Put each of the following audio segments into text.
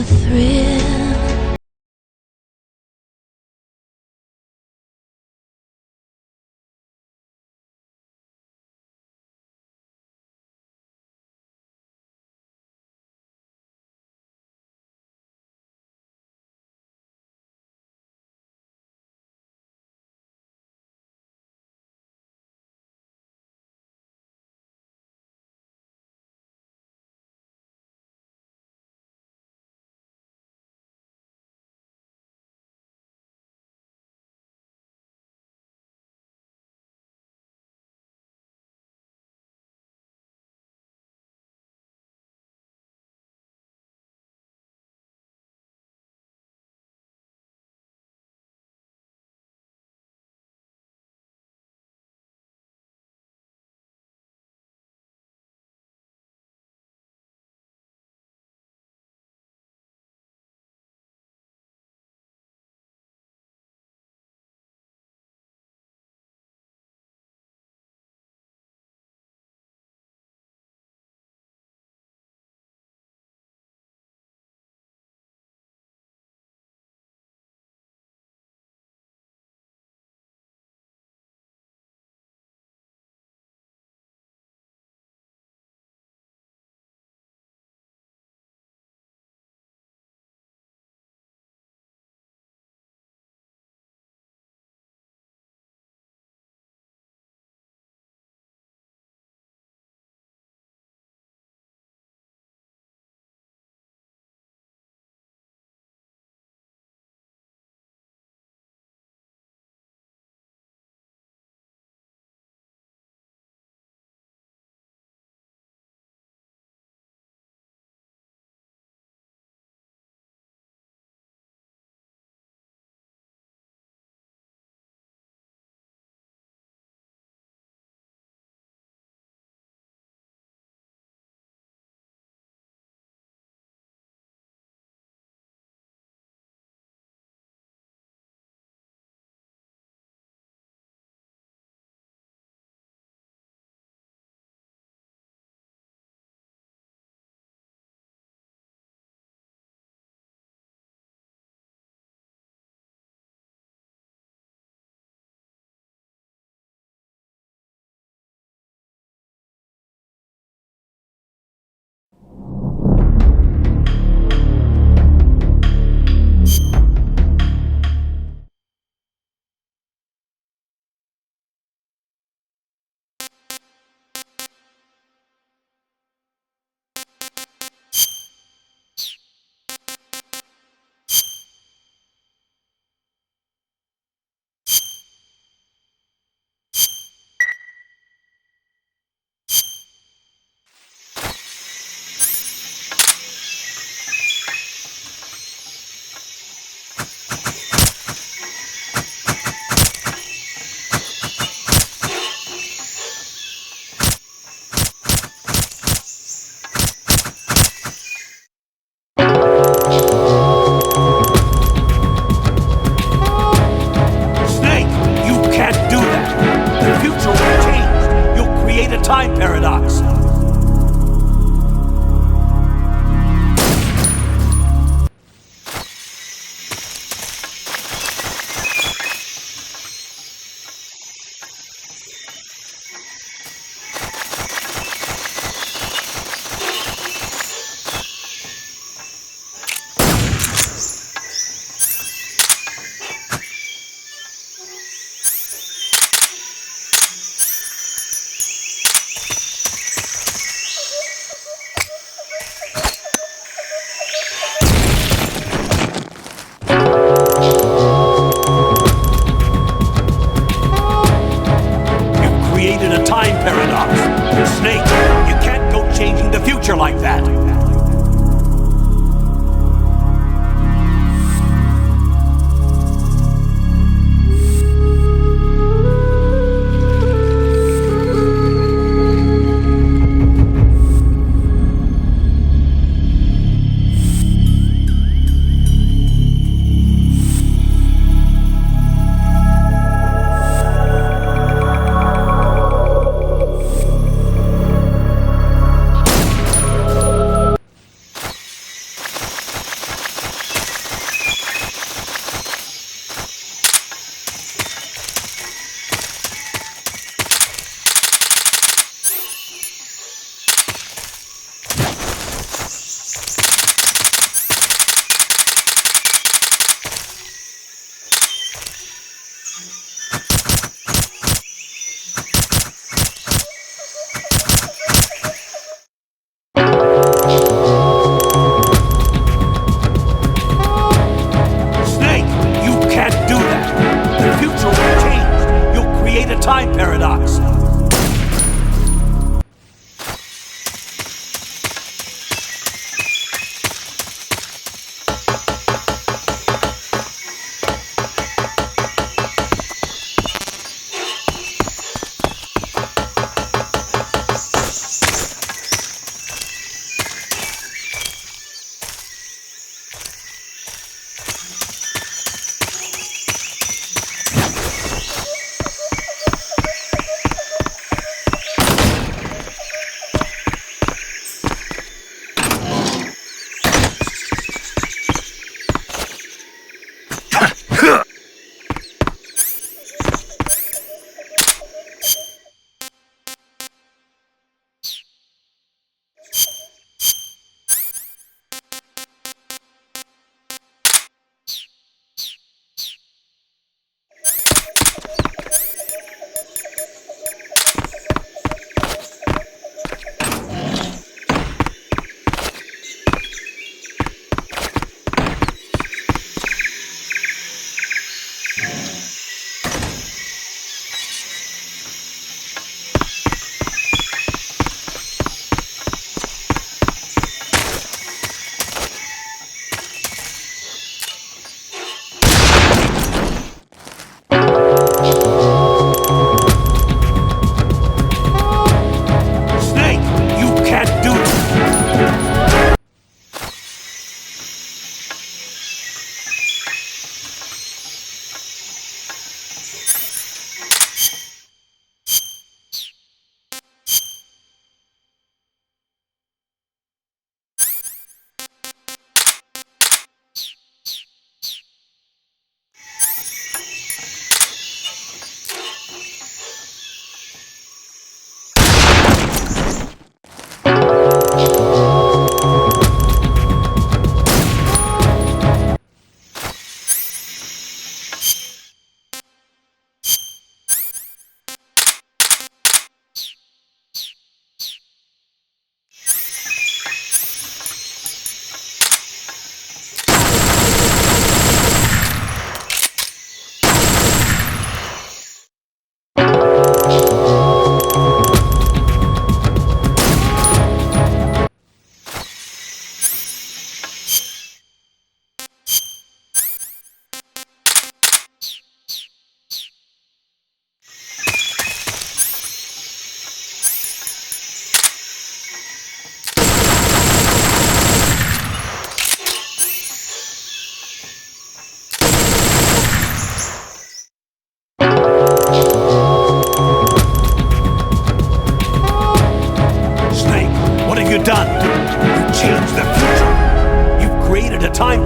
thrill.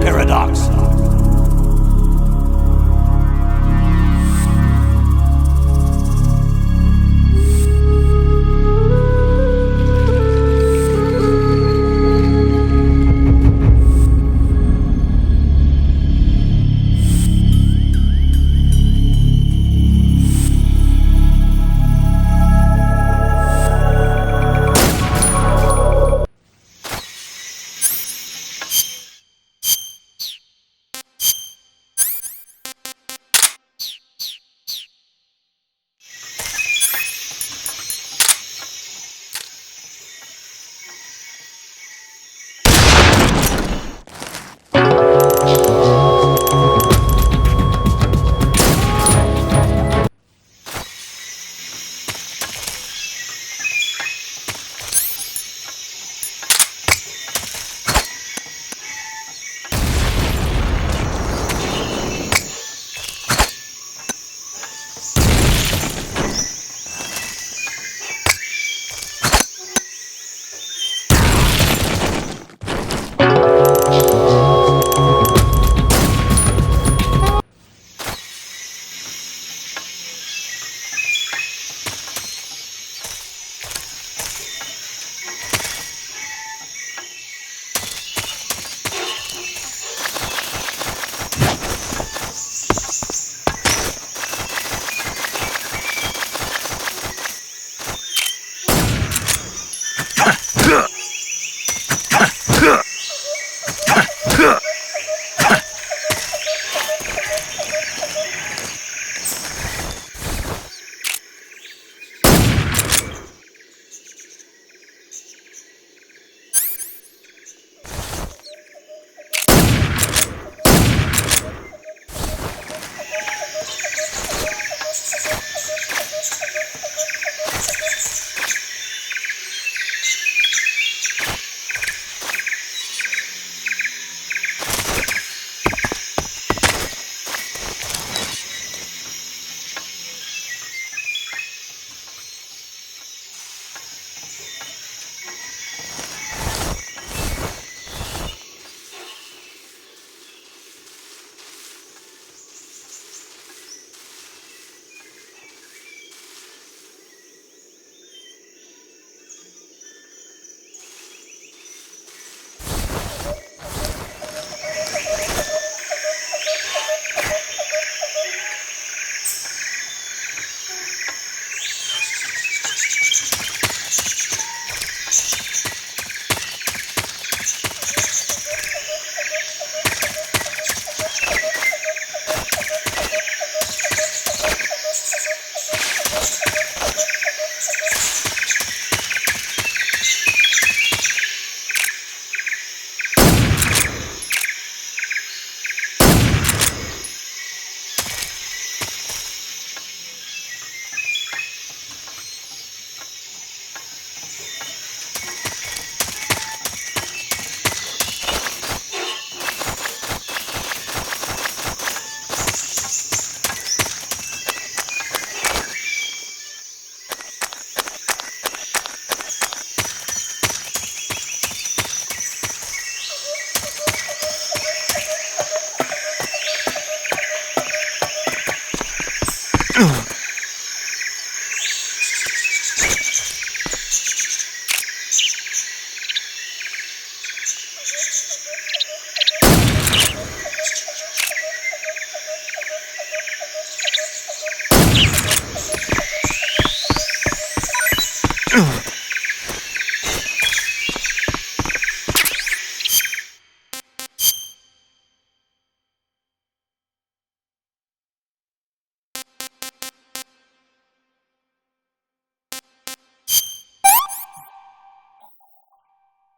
paradox.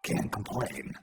Can't complain.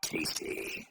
Tasty.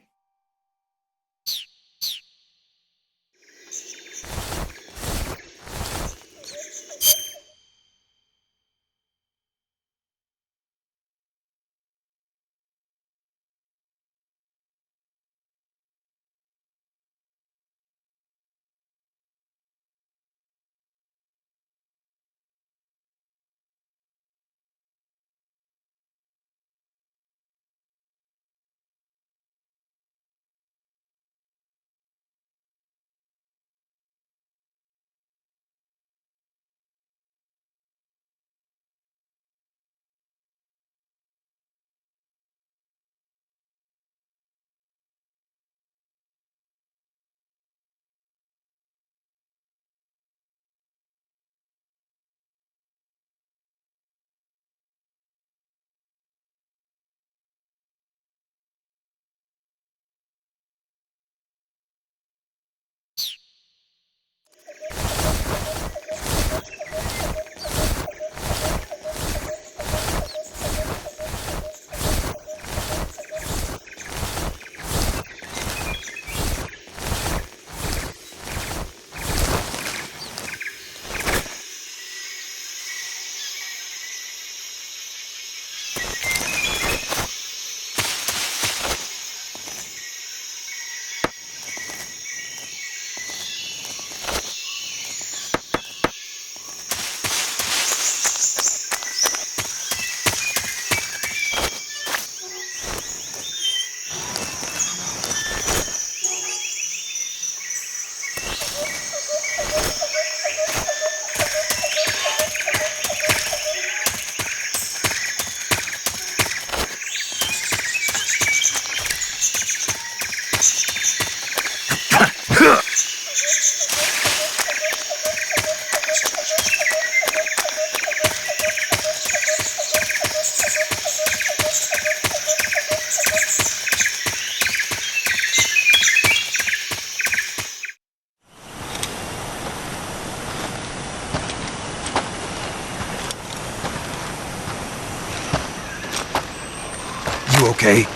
You okay?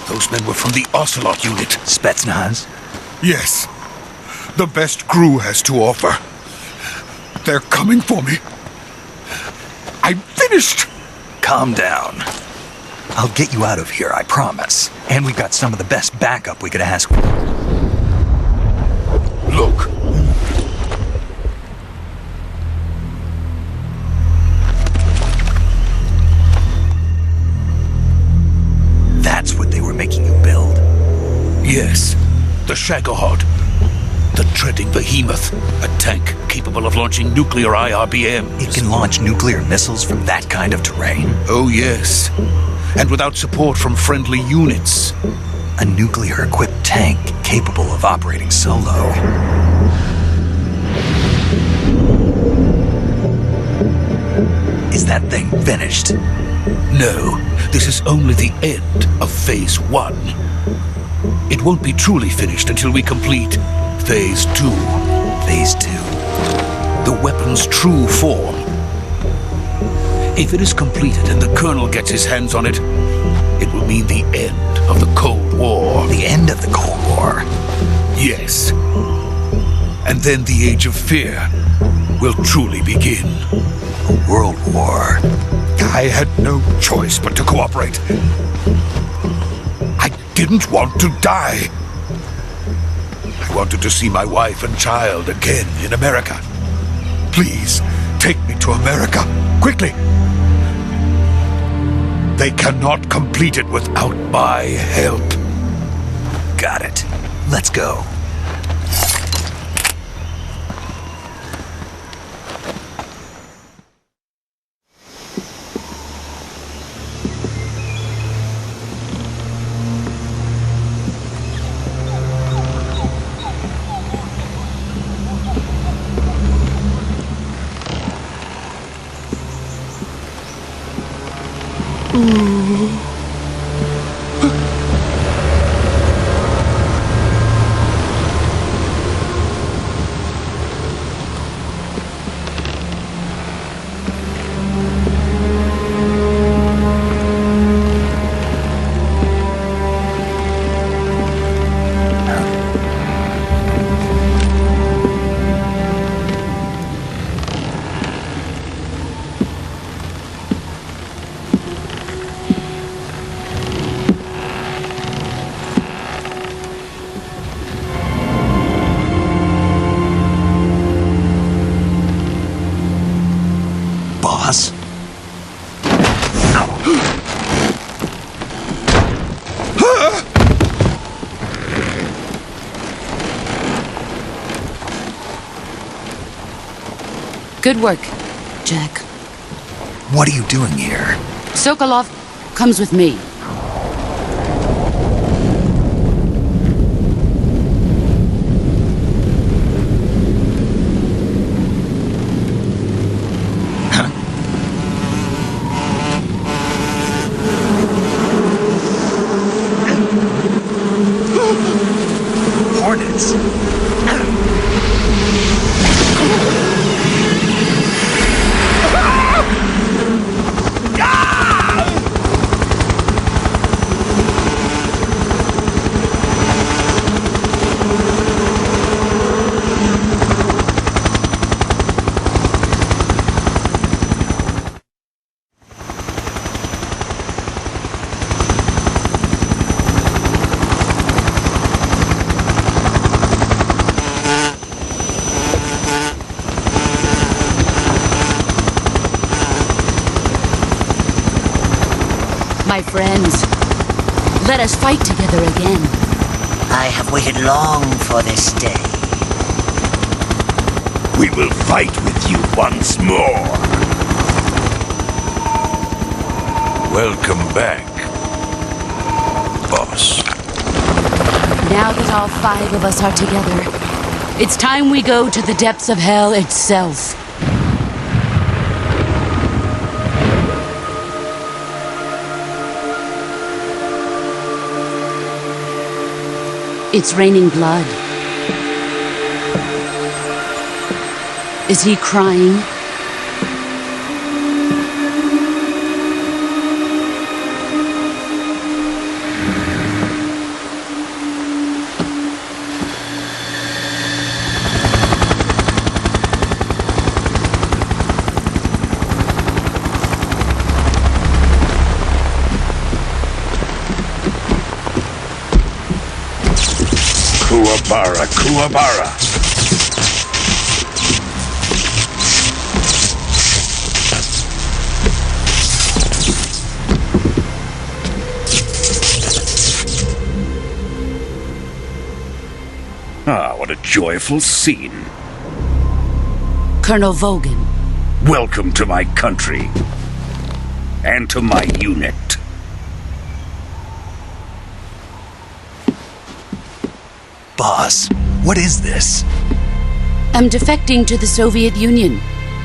Those men were from the Ocelot unit. Spetsnaz? Yes. The best crew has to offer. They're coming for me. I'm finished! Calm down. I'll get you out of here, I promise. And we've got some of the best backup we could ask for. Look. That's what they were making you build? Yes. The Shagohod. The treading behemoth. A tank capable of launching nuclear IRBMs. It can launch nuclear missiles from that kind of terrain? Oh, yes. And without support from friendly units. A nuclear-equipped tank capable of operating solo. Is that thing finished? No, this is only the end of Phase 1. It won't be truly finished until we complete Phase 2. Phase 2? The weapon's true form. If it is completed and the Colonel gets his hands on it, it will mean the end of the Cold War. The end of the Cold War? Yes. And then the Age of Fear will truly begin. A world war. I had no choice but to cooperate. I didn't want to die. I wanted to see my wife and child again in America. Please, take me to America, quickly. They cannot complete it without my help. Got it. Let's go. Good work, Jack. What are you doing here? Sokolov comes with me. Hornets. My friends, let us fight together again. I have waited long for this day. We will fight with you once more. Welcome back, boss. Now that all 5 of us are together, it's time we go to the depths of hell itself. It's raining blood. Is he crying? Kuwabara, Kuwabara. Ah, what a joyful scene. Colonel Vogan. Welcome to my country. And to my unit. Boss, what is this? I'm defecting to the Soviet Union.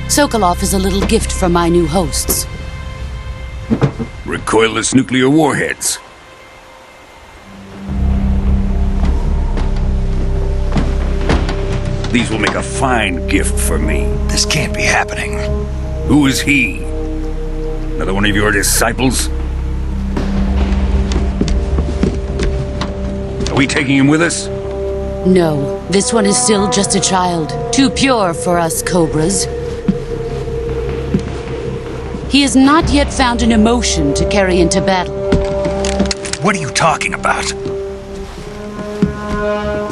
Sokolov is a little gift from my new hosts. Recoilless nuclear warheads. These will make a fine gift for me. This can't be happening. Who is he? Another one of your disciples? Are we taking him with us? No, this one is still just a child. Too pure for us Cobras. He has not yet found an emotion to carry into battle. What are you talking about?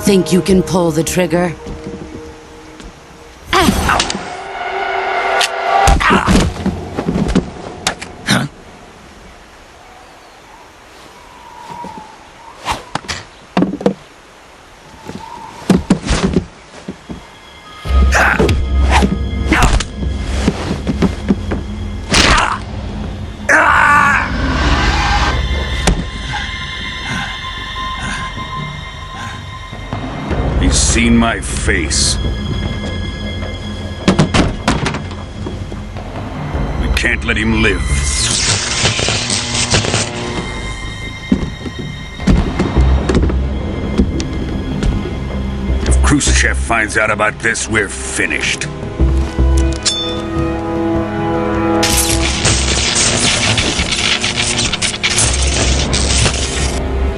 Think you can pull the trigger? He's seen my face. We can't let him live. If Khrushchev finds out about this, we're finished.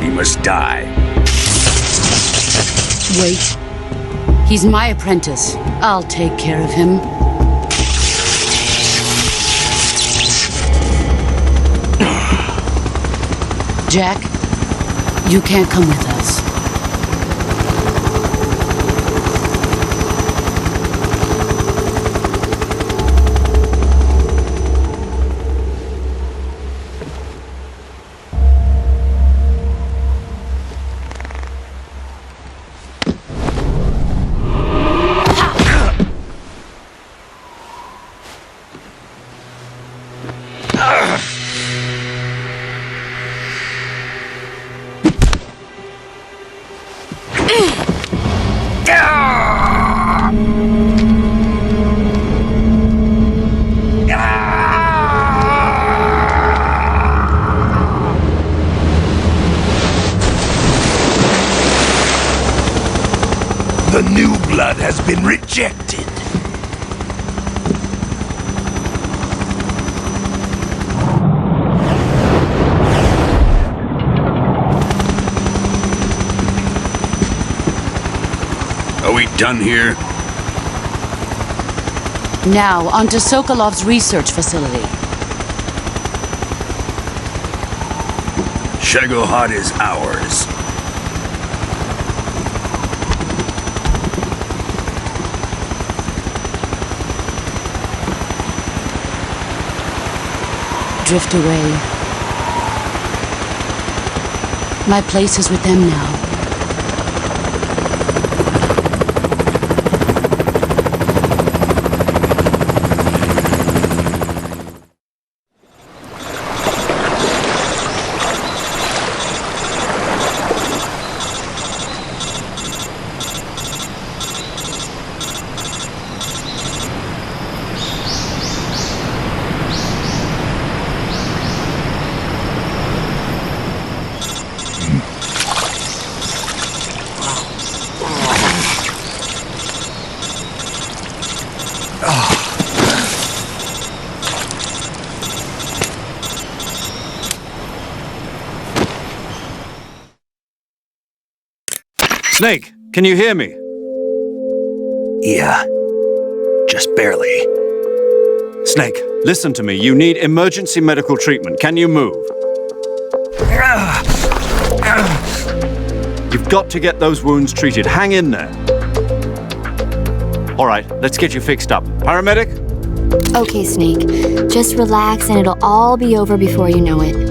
He must die. Wait. He's my apprentice. I'll take care of him. Jack, you can't come with us. The new blood has been rejected. Are we done here? Now, onto Sokolov's research facility. Shagohod is ours. Drift away. My place is with them now. Snake, can you hear me? Yeah. Just barely. Snake, listen to me. You need emergency medical treatment. Can you move? You've got to get those wounds treated. Hang in there. All right, let's get you fixed up. Paramedic? Okay, Snake. Just relax and it'll all be over before you know it.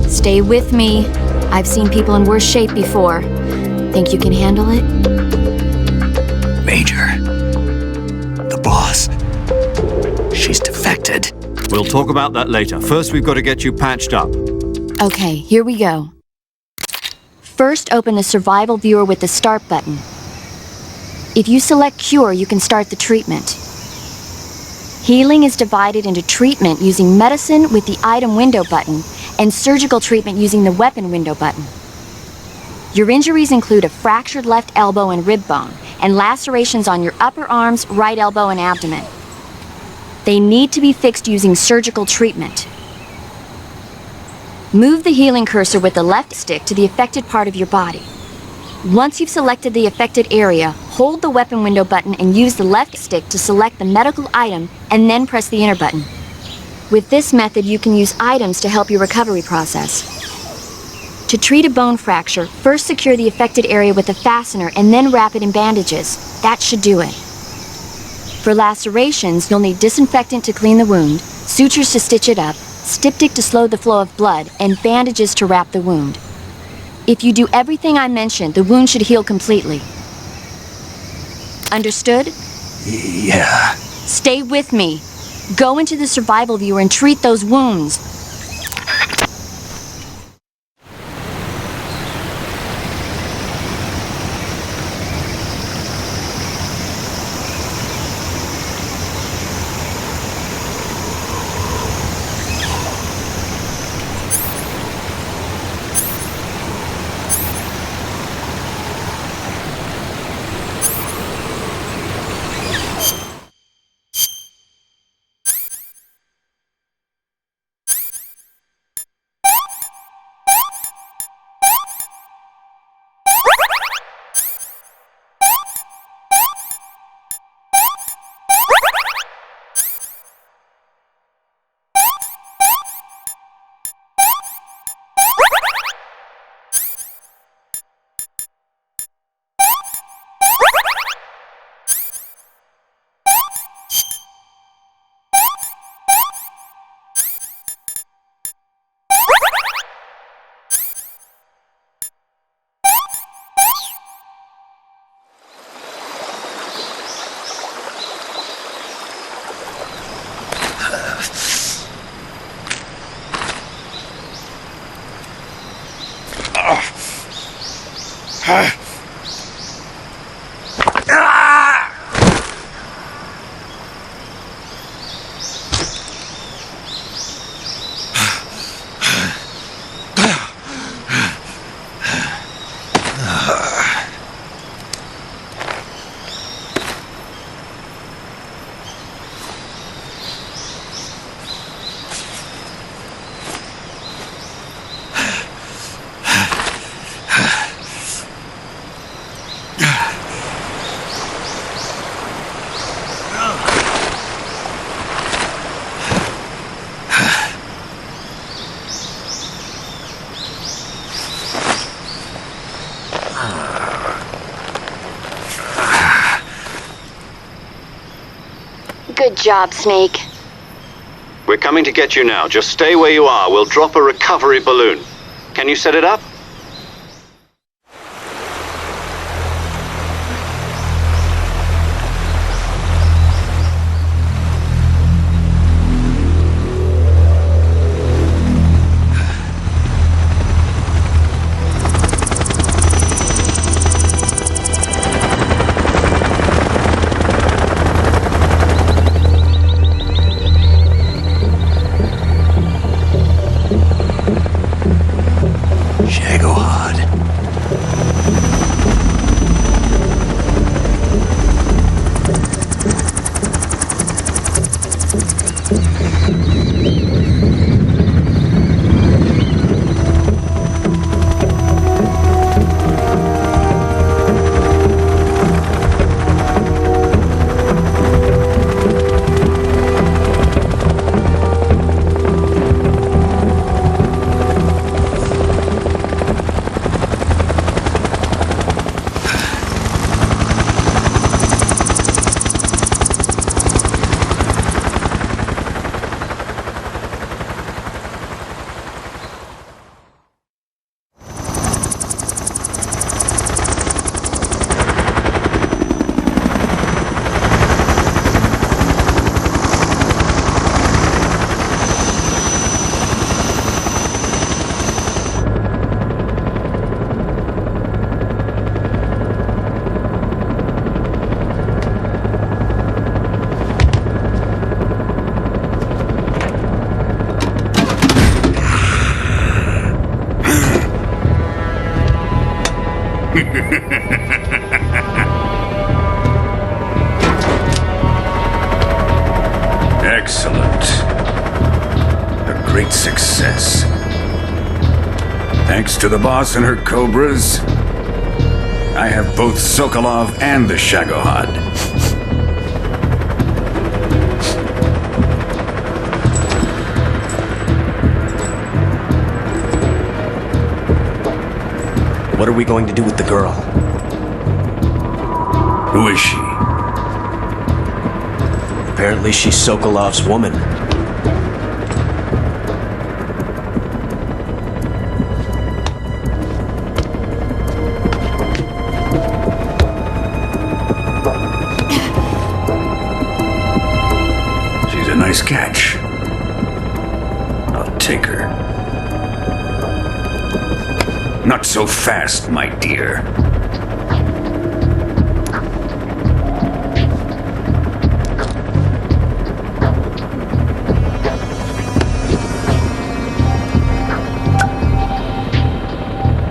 Stay with me. I've seen people in worse shape before. Think you can handle it? Major. The boss. She's defected. We'll talk about that later. First, we've got to get you patched up. Okay, here we go. First, open the survival viewer with the start button. If you select cure, you can start the treatment. Healing is divided into treatment using medicine with the item window button and surgical treatment using the weapon window button. Your injuries include a fractured left elbow and rib bone, and lacerations on your upper arms, right elbow, and abdomen. They need to be fixed using surgical treatment. Move the healing cursor with the left stick to the affected part of your body. Once you've selected the affected area, hold the weapon window button and use the left stick to select the medical item, and then press the enter button. With this method, you can use items to help your recovery process. To treat a bone fracture, first secure the affected area with a fastener and then wrap it in bandages. That should do it. For lacerations, you'll need disinfectant to clean the wound, sutures to stitch it up, styptic to slow the flow of blood, and bandages to wrap the wound. If you do everything I mentioned, the wound should heal completely. Understood? Yeah. Stay with me. Go into the survival viewer and treat those wounds. Good job, Snake. We're coming to get you now. Just stay where you are. We'll drop a recovery balloon. Can you set it up? Excellent. A great success. Thanks to the boss and her cobras, I have both Sokolov and the Shagohod. What are we going to do with the girl? Who is she? Apparently she's Sokolov's woman. She's a nice catch. I'll take her. Not so fast, my dear.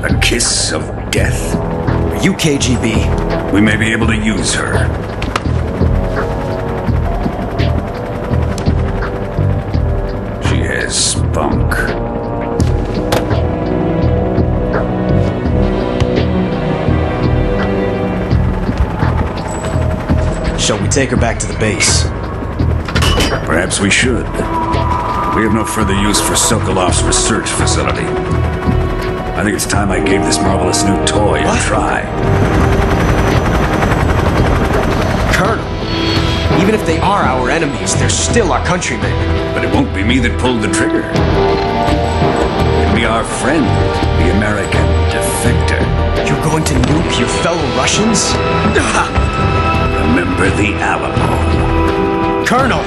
A kiss of death? Are you KGB? We may be able to use her. She has spunk. Shall we take her back to the base? Perhaps we should. We have no further use for Sokolov's research facility. I think it's time I gave this marvelous new toy a try. Colonel, even if they are our enemies, they're still our countrymen. But it won't be me that pulled the trigger. It'll be our friend, the American defector. You're going to nuke your fellow Russians? Remember the Alamo. Colonel!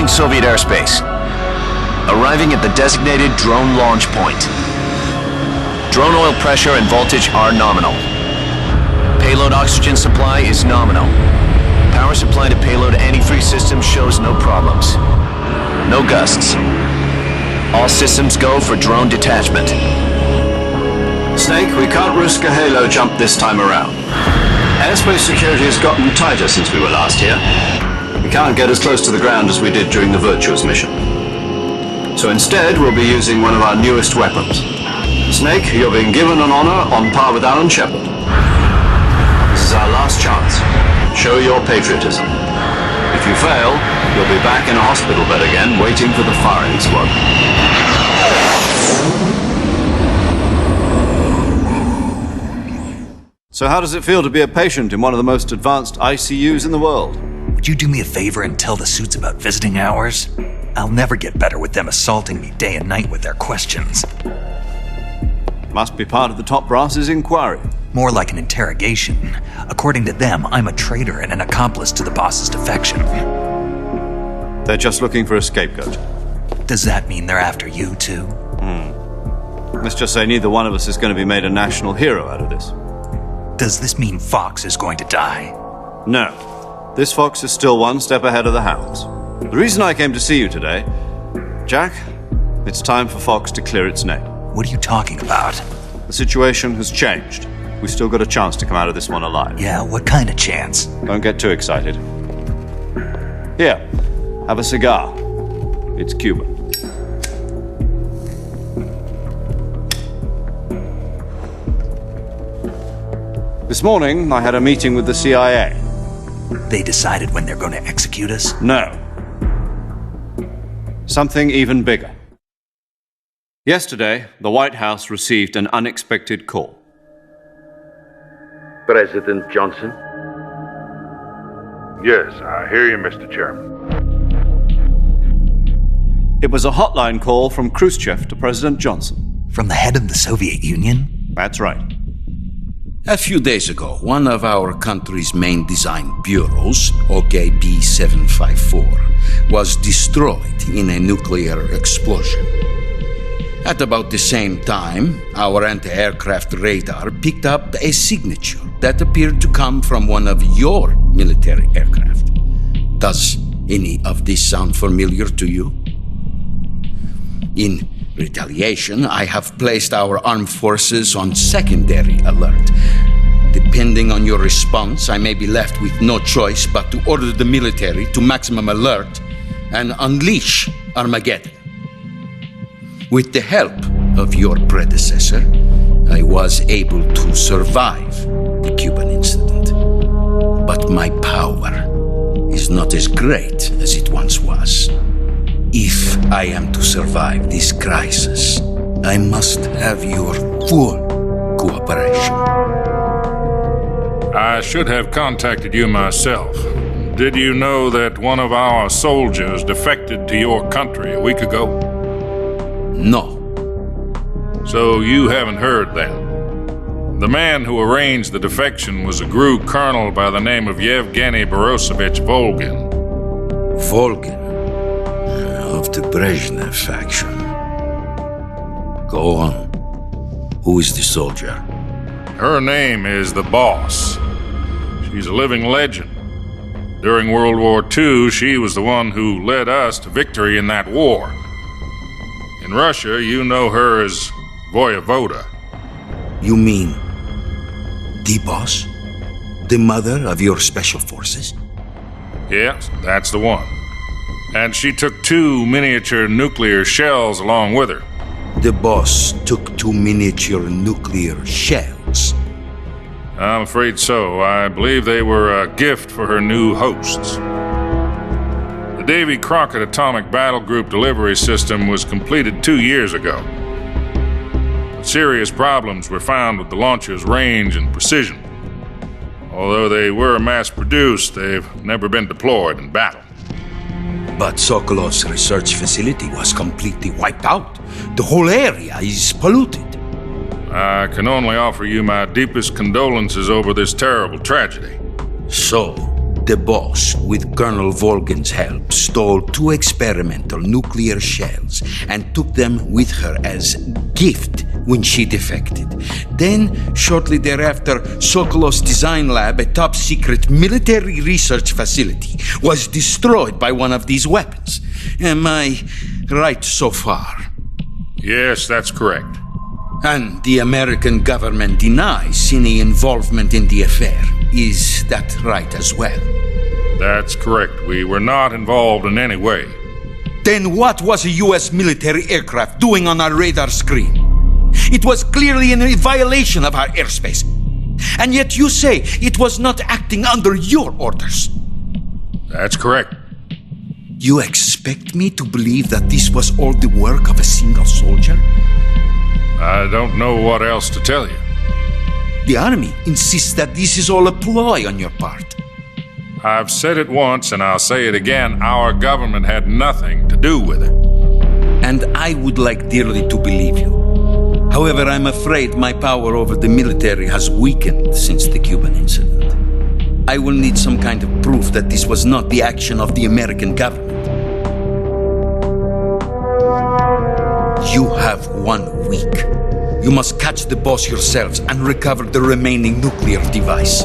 Entering Soviet airspace. Arriving at the designated drone launch point. Drone oil pressure and voltage are nominal. Payload oxygen supply is nominal. Power supply to payload antifreeze system shows no problems. No gusts. All systems go for drone detachment. Snake, we can't risk a halo jump this time around. Airspace security has gotten tighter since we were last here. We can't get as close to the ground as we did during the Virtuous mission. So instead, we'll be using one of our newest weapons. Snake, you're being given an honor on par with Alan Shepard. This is our last chance. Show your patriotism. If you fail, you'll be back in a hospital bed again, waiting for the firing squad. So how does it feel to be a patient in one of the most advanced ICUs in the world? Would you do me a favor and tell the suits about visiting hours? I'll never get better with them assaulting me day and night with their questions. Must be part of the top brass's inquiry. More like an interrogation. According to them, I'm a traitor and an accomplice to the boss's defection. They're just looking for a scapegoat. Does that mean they're after you, too? Let's just say neither one of us is going to be made a national hero out of this. Does this mean Fox is going to die? No. This fox is still one step ahead of the hounds. The reason I came to see you today, Jack, it's time for Fox to clear its name. What are you talking about? The situation has changed. We've still got a chance to come out of this one alive. Yeah, what kind of chance? Don't get too excited. Here, have a cigar. It's Cuban. This morning, I had a meeting with the CIA. They decided when they're going to execute us? No. Something even bigger. Yesterday, the White House received an unexpected call. President Johnson? Yes, I hear you, Mr. Chairman. It was a hotline call from Khrushchev to President Johnson. From the head of the Soviet Union? That's right. A few days ago, one of our country's main design bureaus, OKB 754, was destroyed in a nuclear explosion. At about the same time, our anti-aircraft radar picked up a signature that appeared to come from one of your military aircraft. Does any of this sound familiar to you? In retaliation, I have placed our armed forces on secondary alert. Depending on your response, I may be left with no choice but to order the military to maximum alert and unleash Armageddon. With the help of your predecessor, I was able to survive the Cuban incident. But my power is not as great as it once was. If I am to survive this crisis, I must have your full cooperation. I should have contacted you myself. Did you know that one of our soldiers defected to your country a week ago? No. So you haven't heard then. The man who arranged the defection was a GRU colonel by the name of Yevgeny Borisovich Volgin. Volgin? Of the Brezhnev faction. Go on. Who is the soldier? Her name is the Boss. She's a living legend. During World War II, she was the one who led us to victory in that war. In Russia, you know her as Voyevoda. You mean the Boss? The mother of your special forces? Yes, that's the one. And she took 2 miniature nuclear shells along with her. The Boss took 2 miniature nuclear shells? I'm afraid so. I believe they were a gift for her new hosts. The Davy Crockett Atomic Battle Group delivery system was completed 2 years ago. But serious problems were found with the launcher's range and precision. Although they were mass-produced, they've never been deployed in battle. But Sokolov's research facility was completely wiped out. The whole area is polluted. I can only offer you my deepest condolences over this terrible tragedy. So, The boss, with Colonel Volgin's help, stole 2 experimental nuclear shells and took them with her as gift when she defected. Then, shortly thereafter, Sokolov's design lab, a top-secret military research facility, was destroyed by one of these weapons. Am I right so far? Yes, that's correct. And the American government denies any involvement in the affair. Is that right as well? That's correct. We were not involved in any way. Then what was a U.S. military aircraft doing on our radar screen? It was clearly in a violation of our airspace. And yet you say it was not acting under your orders. That's correct. You expect me to believe that this was all the work of a single soldier? I don't know what else to tell you. The Army insists that this is all a ploy on your part. I've said it once and I'll say it again. Our government had nothing to do with it. And I would like dearly to believe you. However, I'm afraid my power over the military has weakened since the Cuban incident. I will need some kind of proof that this was not the action of the American government. You have 1 week. You must catch the boss yourselves and recover the remaining nuclear device.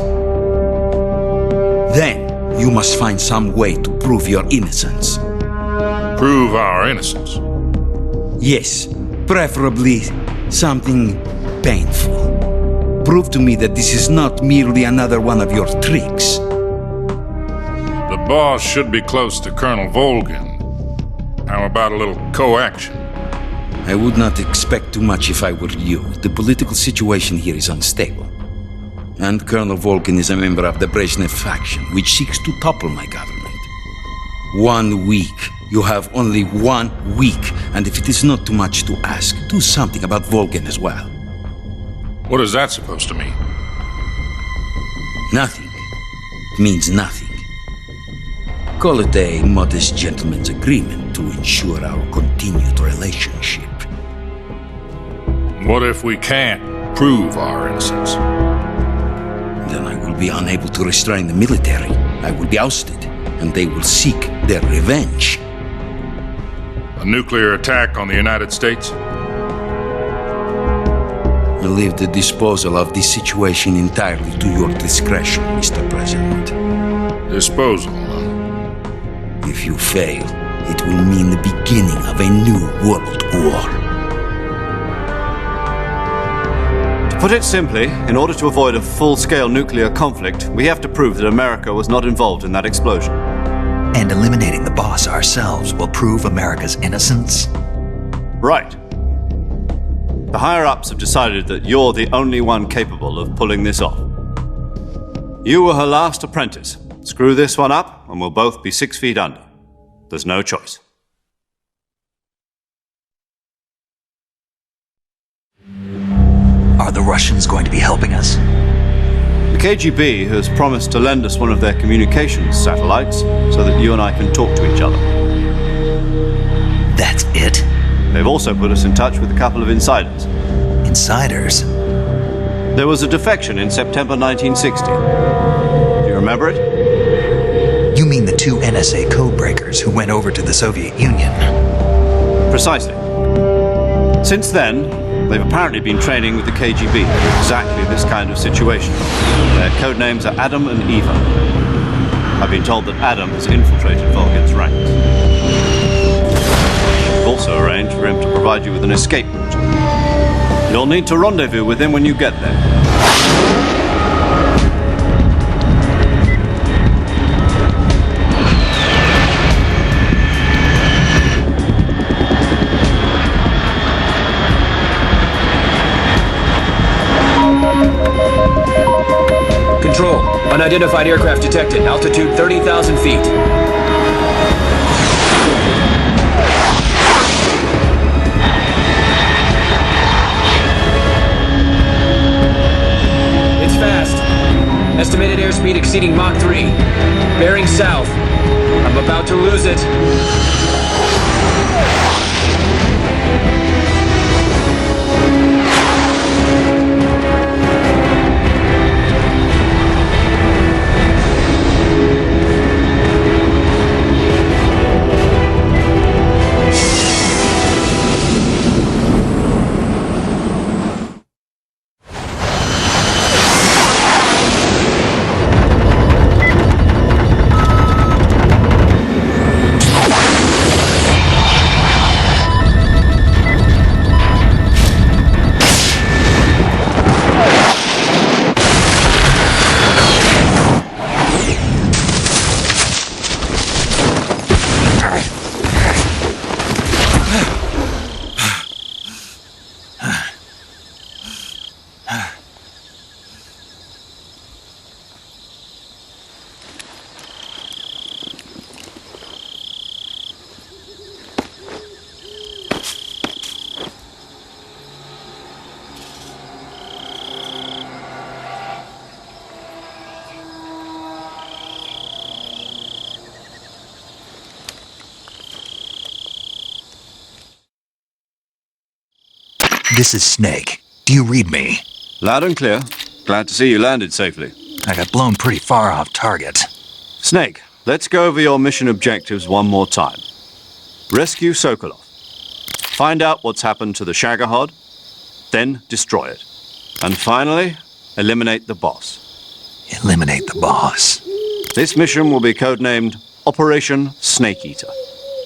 Then, you must find some way to prove your innocence. Prove our innocence? Yes, preferably something painful. Prove to me that this is not merely another one of your tricks. The boss should be close to Colonel Volgin. How about a little coaction? I would not expect too much if I were you. The political situation here is unstable. And Colonel Volgin is a member of the Brezhnev faction, which seeks to topple my government. 1 week. You have only 1 week, and if it is not too much to ask, do something about Volgin as well. What is that supposed to mean? Nothing. It means nothing. Call it a modest gentleman's agreement to ensure our continued relationship. What if we can't prove our innocence? Then I will be unable to restrain the military. I will be ousted, and they will seek their revenge. A nuclear attack on the United States? I leave the disposal of this situation entirely to your discretion, Mr. President. Disposal, huh? If you fail, it will mean the beginning of a new world war. To put it simply, in order to avoid a full-scale nuclear conflict, we have to prove that America was not involved in that explosion. And eliminating the boss ourselves will prove America's innocence? Right. The higher-ups have decided that you're the only one capable of pulling this off. You were her last apprentice. Screw this one up, and we'll both be 6 feet under. There's no choice. Are the Russians going to be helping us? The KGB has promised to lend us one of their communications satellites so that you and I can talk to each other. That's it? They've also put us in touch with a couple of insiders. Insiders? There was a defection in September 1960. Do you remember it? You mean the 2 NSA codebreakers who went over to the Soviet Union? Precisely. Since then, they've apparently been training with the KGB for exactly this kind of situation. Their code names are Adam and Eva. I've been told that Adam has infiltrated Volgin's ranks. We've also arranged for him to provide you with an escape route. You'll need to rendezvous with him when you get there. Control. Unidentified aircraft detected. Altitude 30,000 feet. It's fast. Estimated airspeed exceeding Mach 3. Bearing south. I'm about to lose it. This is Snake. Do you read me? Loud and clear. Glad to see you landed safely. I got blown pretty far off target. Snake, let's go over your mission objectives one more time. Rescue Sokolov. Find out what's happened to the Shagohod, then destroy it. And finally, eliminate the boss. Eliminate the boss. This mission will be codenamed Operation Snake Eater.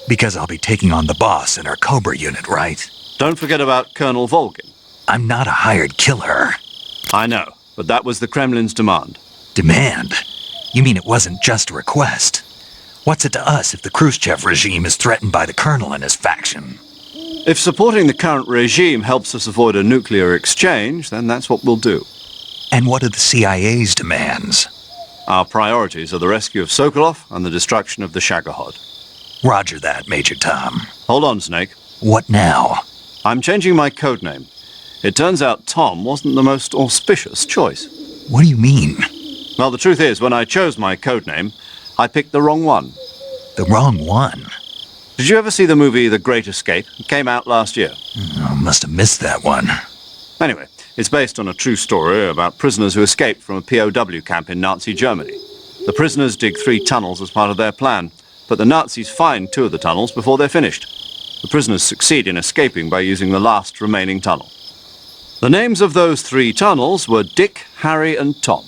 Because I'll be taking on the boss in our Cobra unit, right? Don't forget about Colonel Volgin. I'm not a hired killer. I know, but that was the Kremlin's demand. Demand? You mean it wasn't just a request? What's it to us if the Khrushchev regime is threatened by the Colonel and his faction? If supporting the current regime helps us avoid a nuclear exchange, then that's what we'll do. And what are the CIA's demands? Our priorities are the rescue of Sokolov and the destruction of the Shagohod. Roger that, Major Tom. Hold on, Snake. What now? I'm changing my codename. It turns out Tom wasn't the most auspicious choice. What do you mean? Well, the truth is, when I chose my codename, I picked the wrong one. The wrong one? Did you ever see the movie The Great Escape? It came out last year. I must have missed that one. Anyway, it's based on a true story about prisoners who escaped from a POW camp in Nazi Germany. The prisoners dig 3 tunnels as part of their plan, but the Nazis find 2 of the tunnels before they're finished. The prisoners succeed in escaping by using the last remaining tunnel. The names of those 3 tunnels were Dick, Harry, and Tom.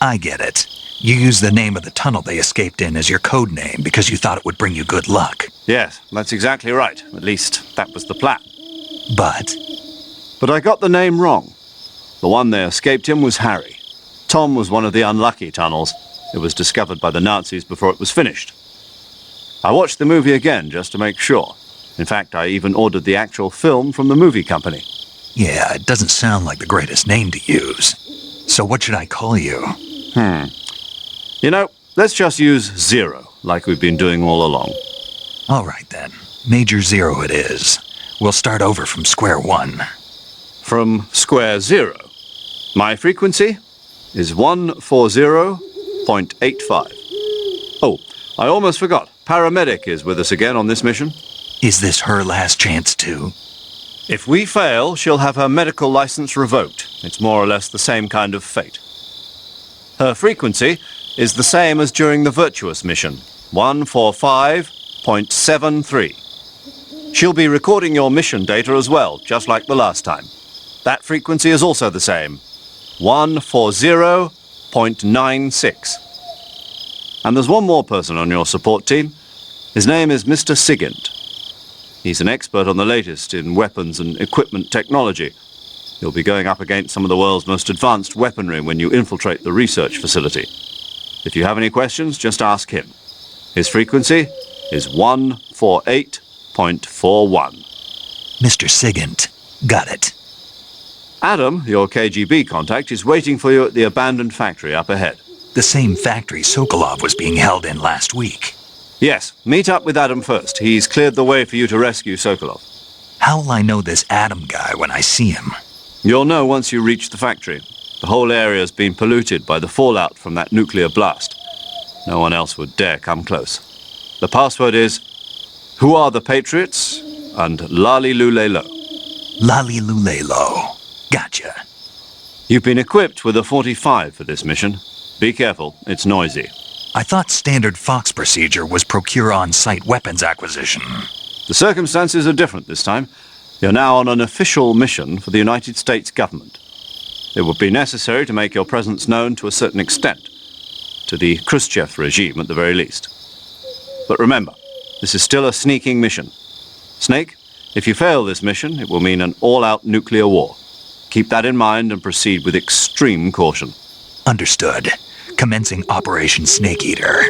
I get it. You used the name of the tunnel they escaped in as your code name because you thought it would bring you good luck. Yes, that's exactly right. At least, that was the plan. But I got the name wrong. The one they escaped in was Harry. Tom was one of the unlucky tunnels. It was discovered by the Nazis before it was finished. I watched the movie again just to make sure. In fact, I even ordered the actual film from the movie company. yeah, it doesn't sound like the greatest name to use. So what should I call you? You know, let's just use Zero, like we've been doing all along. All right then. Major Zero it is. We'll start over from square one. From square 0. My frequency is 140.85. Oh, I almost forgot. Paramedic is with us again on this mission. Is this her last chance too? If we fail, she'll have her medical license revoked. It's more or less the same kind of fate. Her frequency is the same as during the Virtuous mission, 145.73. She'll be recording your mission data as well, just like the last time. That frequency is also the same, 140.96. And there's one more person on your support team. His name is Mr. Sigint. He's an expert on the latest in weapons and equipment technology. You'll be going up against some of the world's most advanced weaponry when you infiltrate the research facility. If you have any questions, just ask him. His frequency is 148.41. Mr. Sigint. Got it. Adam, your KGB contact, is waiting for you at the abandoned factory up ahead. The same factory Sokolov was being held in last week. Yes, meet up with Adam first. He's cleared the way for you to rescue Sokolov. How will I know this Adam guy when I see him? You'll know once you reach the factory. The whole area's been polluted by the fallout from that nuclear blast. No one else would dare come close. The password is, "Who are the Patriots?" and "Lali Lule Lo." Lali Lule Lo. Gotcha. You've been equipped with a 45 for this mission. Be careful, it's noisy. I thought standard Fox procedure was procure on-site weapons acquisition. The circumstances are different this time. You're now on an official mission for the United States government. It would be necessary to make your presence known to a certain extent, to the Khrushchev regime at the very least. But remember, this is still a sneaking mission. Snake, if you fail this mission, it will mean an all-out nuclear war. Keep that in mind and proceed with extreme caution. Understood. Commencing Operation Snake Eater.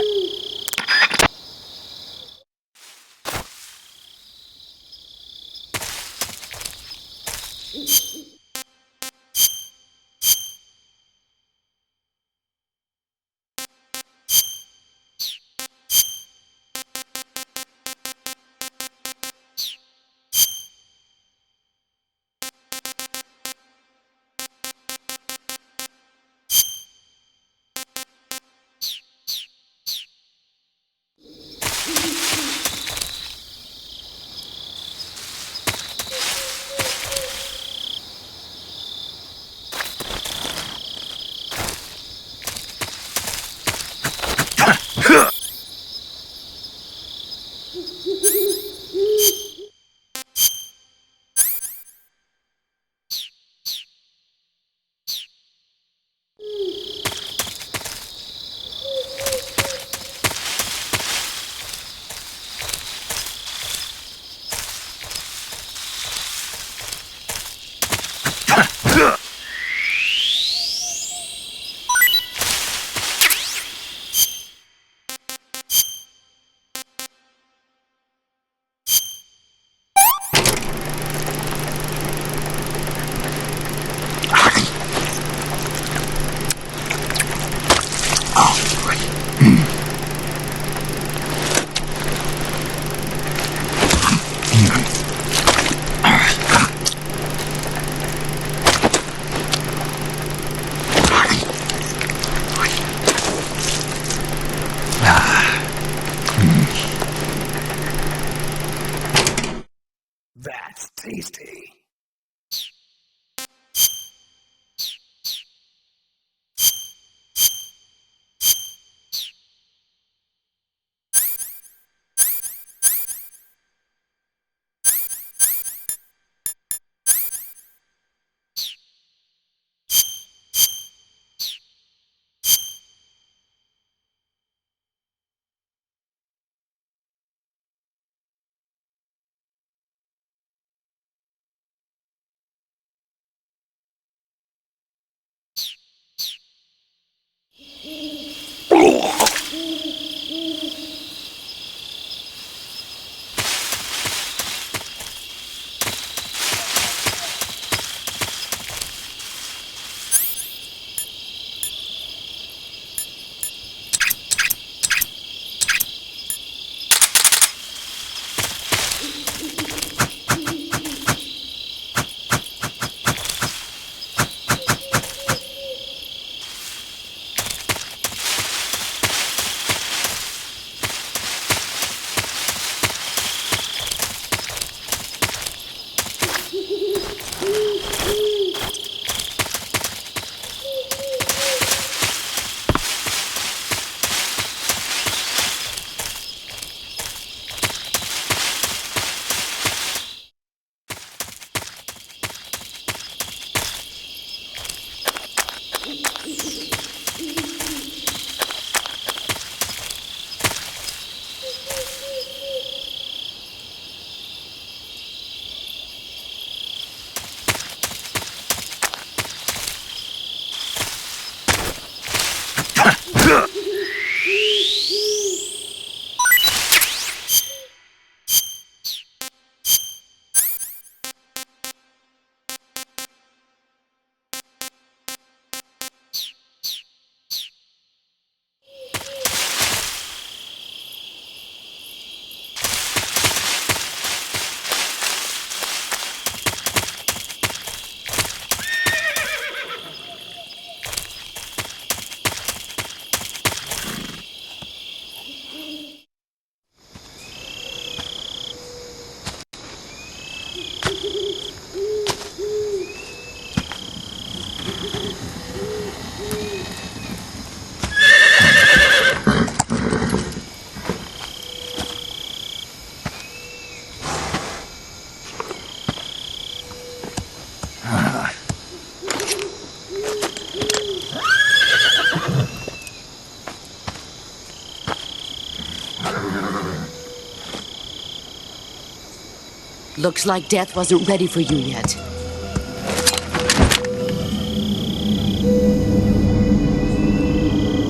Looks like death wasn't ready for you yet.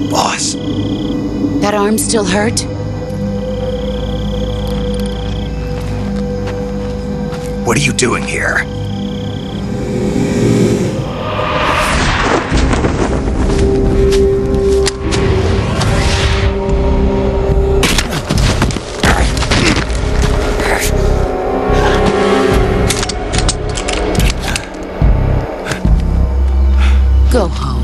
Boss, That arm still hurt? what are you doing here? Go home.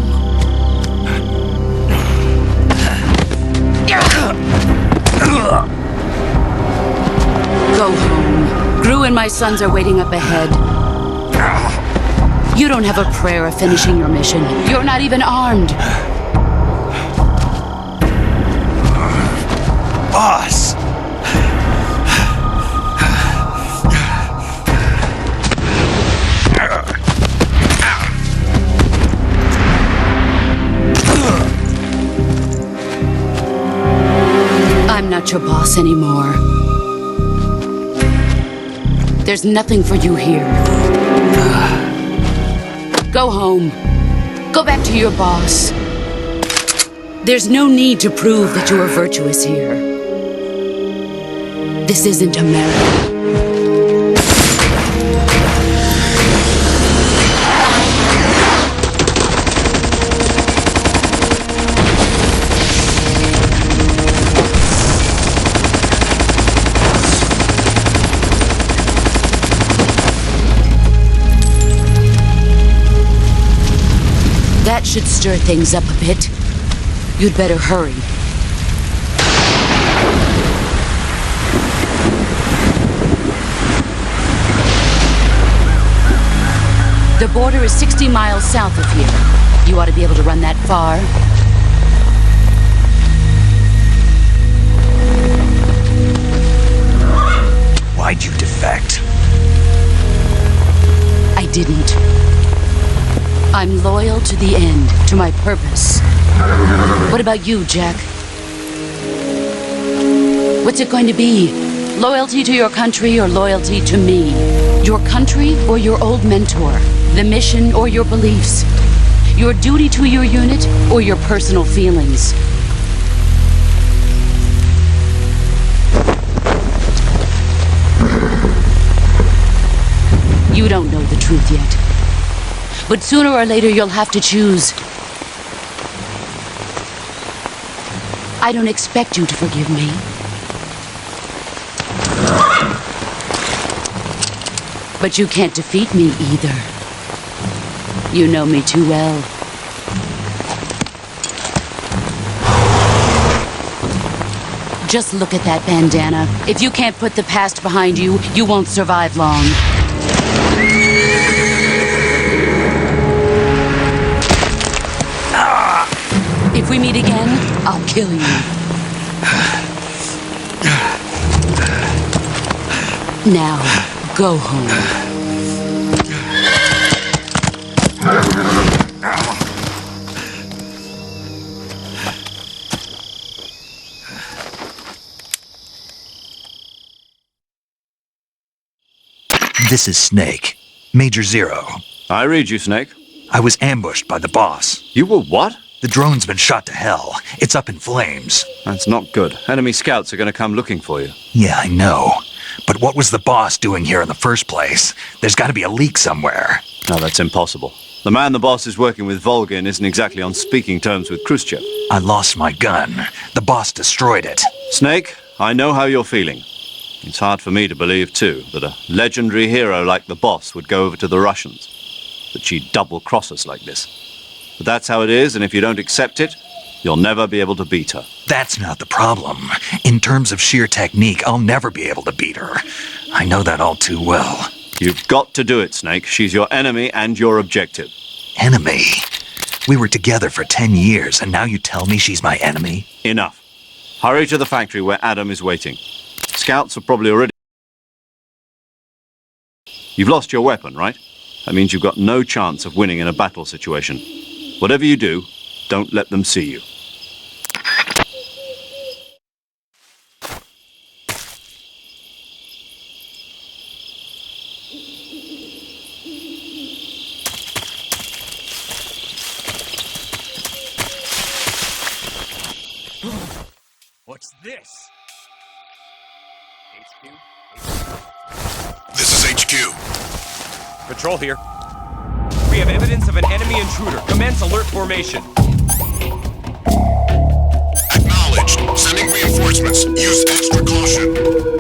Go home. Gru and my sons are waiting up ahead. You don't have a prayer of finishing your mission. You're not even armed. Boss! I'm not your boss anymore. There's nothing for you here. Go home. Go back to your boss. There's no need to prove that you are virtuous here. This isn't America. That should stir things up a bit. You'd better hurry. The border is 60 miles south of here. You ought to be able to run that far. Why'd you defect? I didn't. I'm loyal to the end, to my purpose. What about you, Jack? What's it going to be? Loyalty to your country or loyalty to me? Your country or your old mentor? The mission or your beliefs? Your duty to your unit or your personal feelings? You don't know the truth yet. But sooner or later you'll have to choose. I don't expect you to forgive me. But you can't defeat me either. You know me too well. Just look at that bandana. If you can't put the past behind you, you won't survive long. If we meet again, I'll kill you. Now, go home. This is Snake. Major Zero. I read you, Snake. I was ambushed by the boss. You were what? The drone's been shot to hell. It's up in flames. That's not good. Enemy scouts are going to come looking for you. Yeah, I know. But what was the boss doing here in the first place? There's got to be a leak somewhere. No, that's impossible. The man the boss is working with, Volgin, isn't exactly on speaking terms with Khrushchev. I lost my gun. The boss destroyed it. Snake, I know how you're feeling. It's hard for me to believe, too, that a legendary hero like the boss would go over to the Russians. That she'd double-cross us like this. But that's how it is, and if you don't accept it, you'll never be able to beat her. That's not the problem. In terms of sheer technique, I'll never be able to beat her. I know that all too well. You've got to do it, Snake. She's your enemy and your objective. Enemy? We were together for 10 years, and now you tell me she's my enemy? Enough. Hurry to the factory where Adam is waiting. Scouts are probably already... You've lost your weapon, right? That means you've got no chance of winning in a battle situation. Whatever you do, don't let them see you. What's this? This is HQ. Patrol here. We have evidence of an enemy intruder. Commence alert formation. Acknowledged. Sending reinforcements. Use extra caution.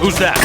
Who's that?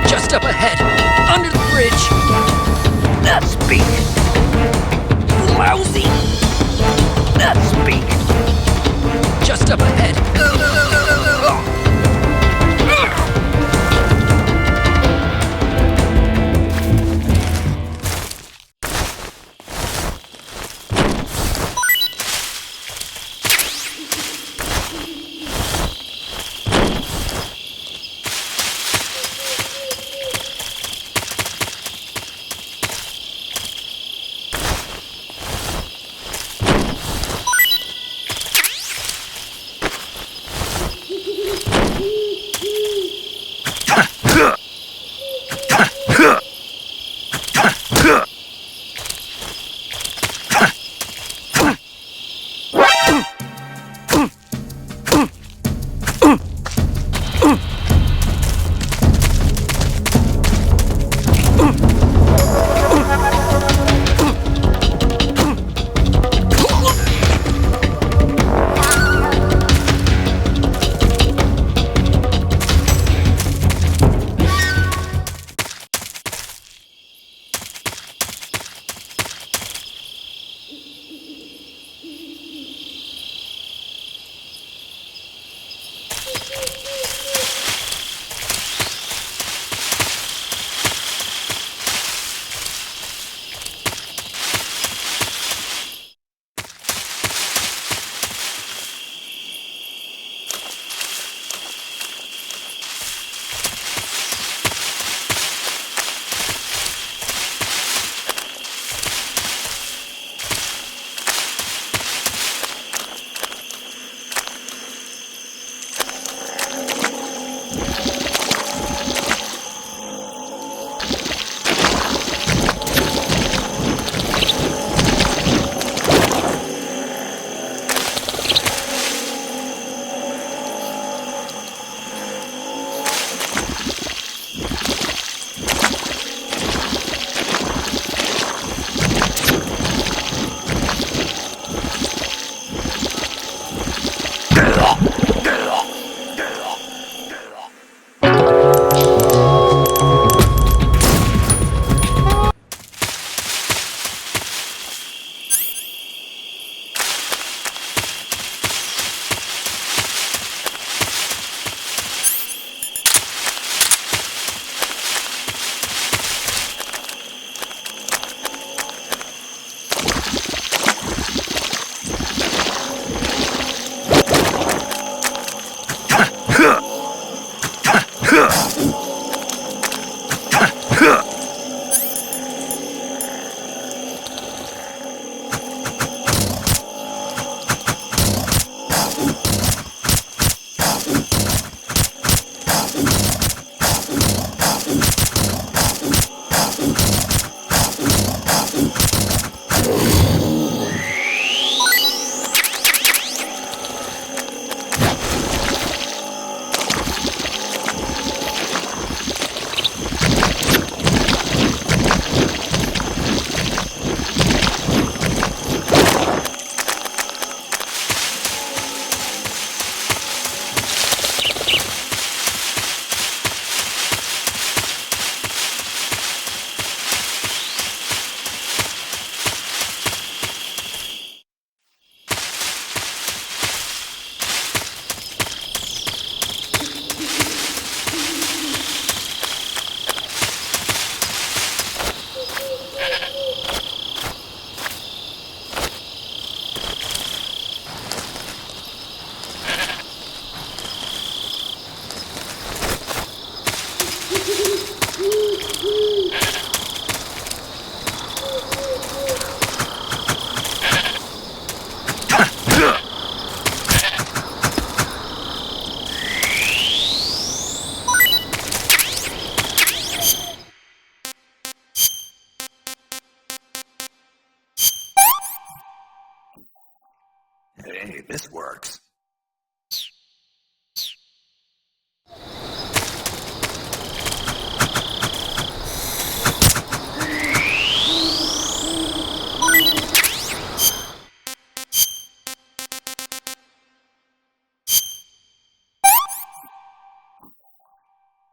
Just up ahead, under the bridge. Speak. Lousy. Speak. Just up ahead. Hey, this works.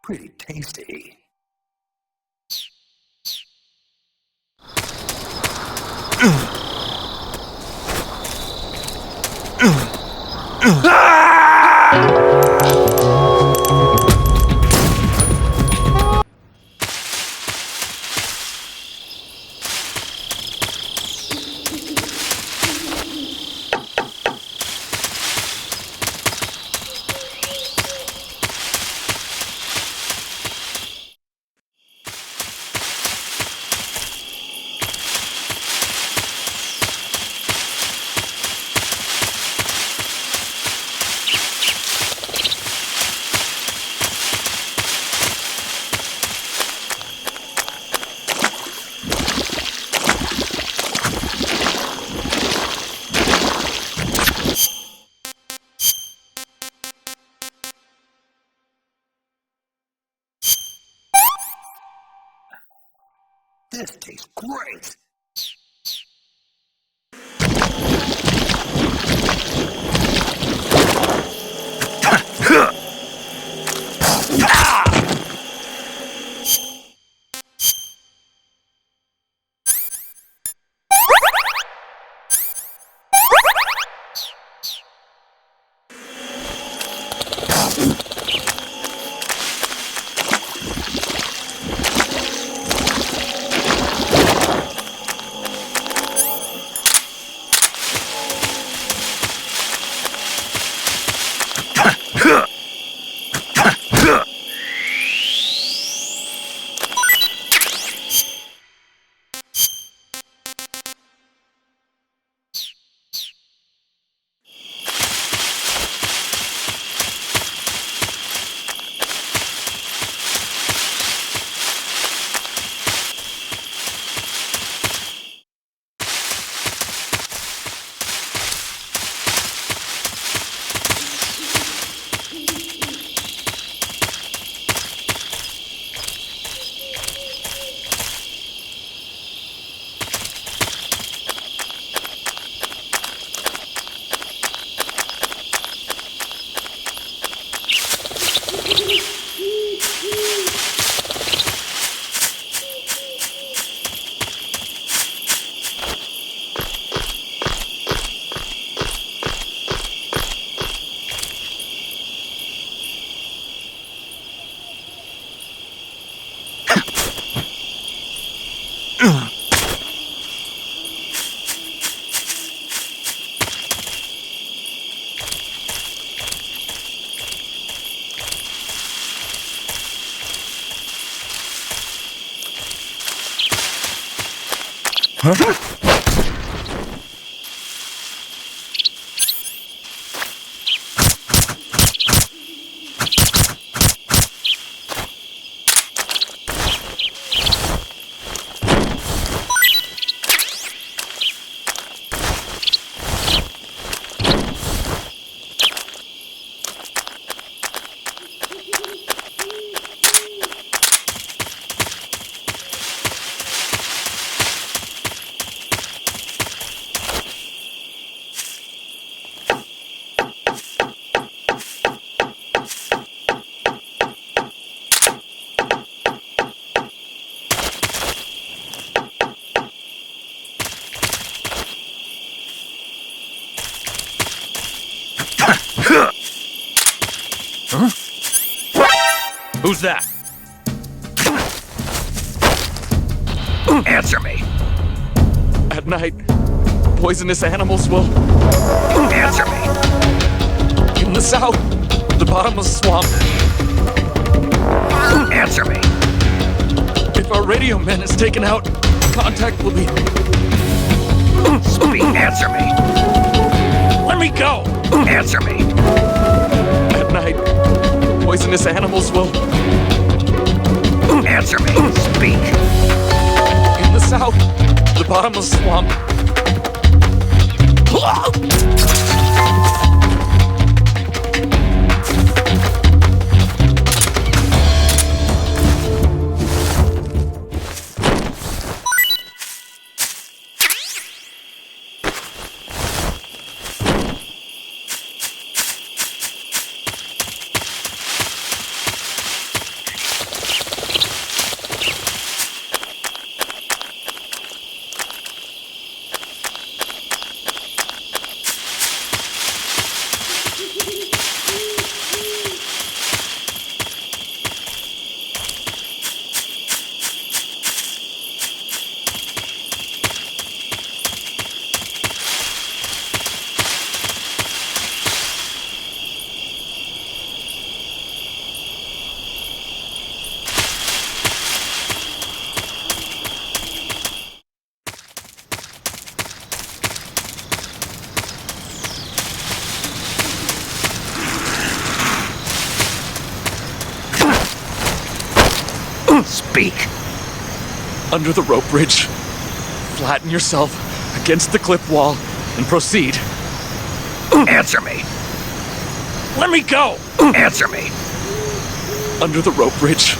Pretty tasty. This tastes great. Huh? Who's that? Answer me. At night, poisonous animals will... Answer me. In the south, the bottomless swamp. Answer me. If our radio man is taken out, contact will be... Speak. Answer me. Let me go! Answer me. At night, poisonous animals will... Answer me. Speak. In the south, the bottomless swamp. Speak. Under the rope bridge. Flatten yourself against the cliff wall and proceed. Answer me. Let me go. Answer me. Under the rope bridge.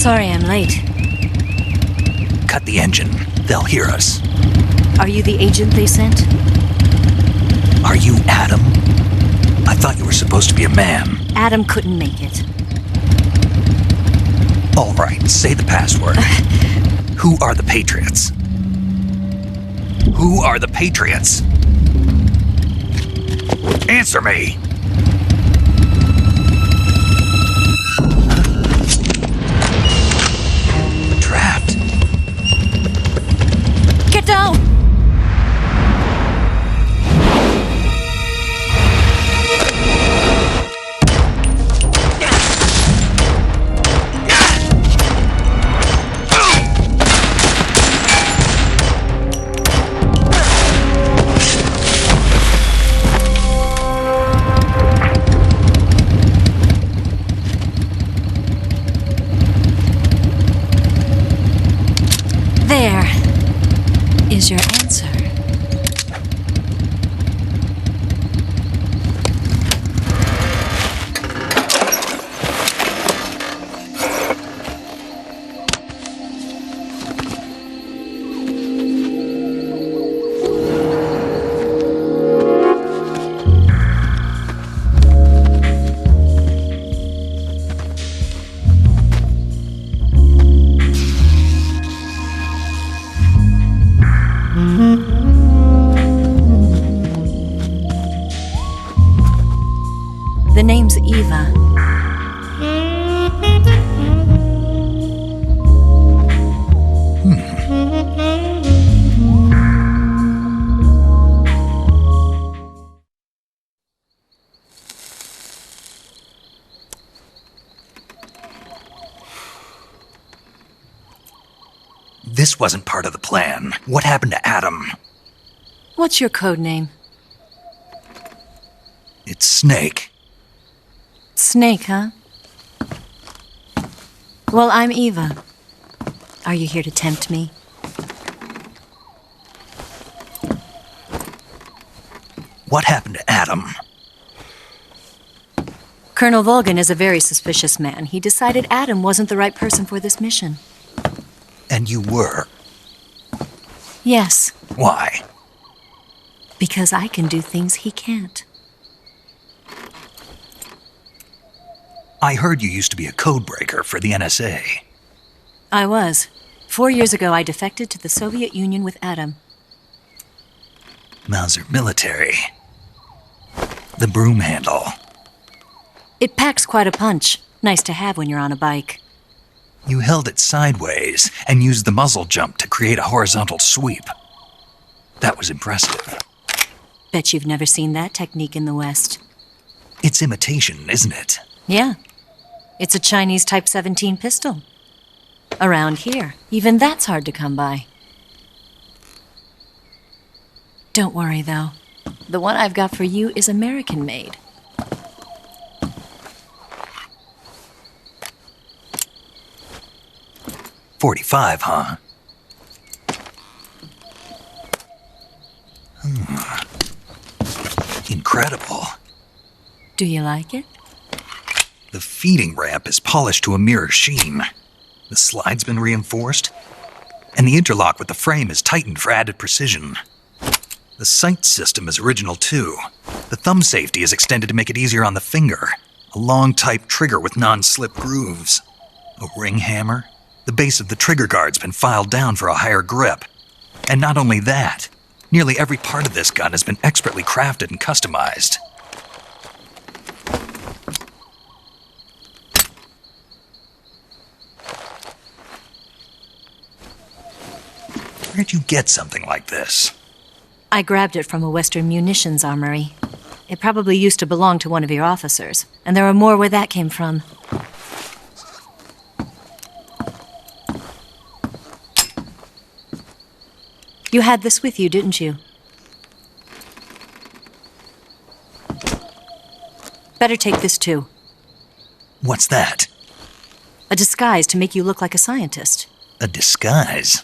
Sorry I'm late. Cut the engine. They'll hear us. Are you the agent they sent? Are you Adam? I thought you were supposed to be a man. Adam couldn't make it. All right, say the password. Who are the Patriots? Who are the Patriots? Answer me! Trapped. Get down! There is your answer. The name's Eva. This wasn't part of the plan. What happened to Adam? What's your code name? It's Snake. Snake, huh? Well, I'm Eva. Are you here to tempt me? What happened to Adam? Colonel Volgan is a very suspicious man. He decided Adam wasn't the right person for this mission. And you were. Yes, Why? because I can do things he can't. I heard you used to be a codebreaker for the NSA. I was. 4 years ago, I defected to the Soviet Union with Adam. Mauser military. The broom handle. It packs quite a punch. Nice to have when you're on a bike. You held it sideways and used the muzzle jump to create a horizontal sweep. That was impressive. Bet you've never seen that technique in the West. It's imitation, isn't it? Yeah. It's a Chinese Type 17 pistol. Around here, even that's hard to come by. Don't worry, though. The one I've got for you is American-made. .45, huh? Incredible. Do you like it? The feeding ramp is polished to a mirror sheen. The slide's been reinforced, and the interlock with the frame is tightened for added precision. The sight system is original too. The thumb safety is extended to make it easier on the finger. A long type trigger with non-slip grooves. A ring hammer. The base of the trigger guard's been filed down for a higher grip. And not only that, nearly every part of this gun has been expertly crafted and customized. Where'd you get something like this? I grabbed it from a Western munitions armory. It probably used to belong to one of your officers, and there are more where that came from. You had this with you, didn't you? Better take this too. What's that? A disguise to make you look like a scientist. A disguise?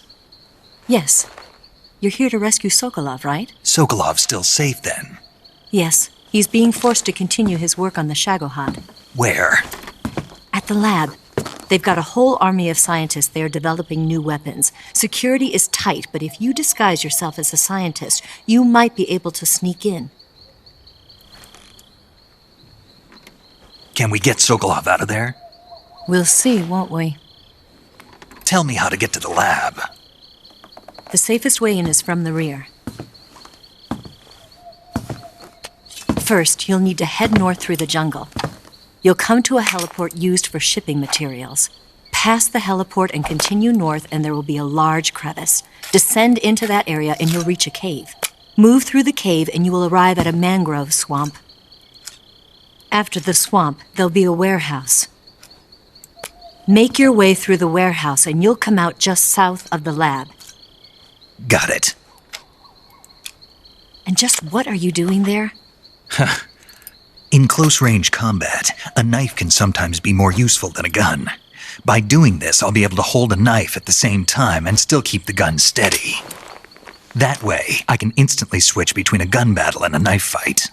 Yes. You're here to rescue Sokolov, right? Sokolov's still safe then? Yes. He's being forced to continue his work on the Shagohod. Where? At the lab. They've got a whole army of scientists there developing new weapons. Security is tight, but if you disguise yourself as a scientist, you might be able to sneak in. Can we get Sokolov out of there? We'll see, won't we? Tell me how to get to the lab. The safest way in is from the rear. First, you'll need to head north through the jungle. You'll come to a heliport used for shipping materials. Pass the heliport and continue north, and there will be a large crevice. Descend into that area and you'll reach a cave. Move through the cave and you will arrive at a mangrove swamp. After the swamp, there'll be a warehouse. Make your way through the warehouse and you'll come out just south of the lab. Got it. And just what are you doing there? In close-range combat, a knife can sometimes be more useful than a gun. By doing this, I'll be able to hold a knife at the same time and still keep the gun steady. That way, I can instantly switch between a gun battle and a knife fight.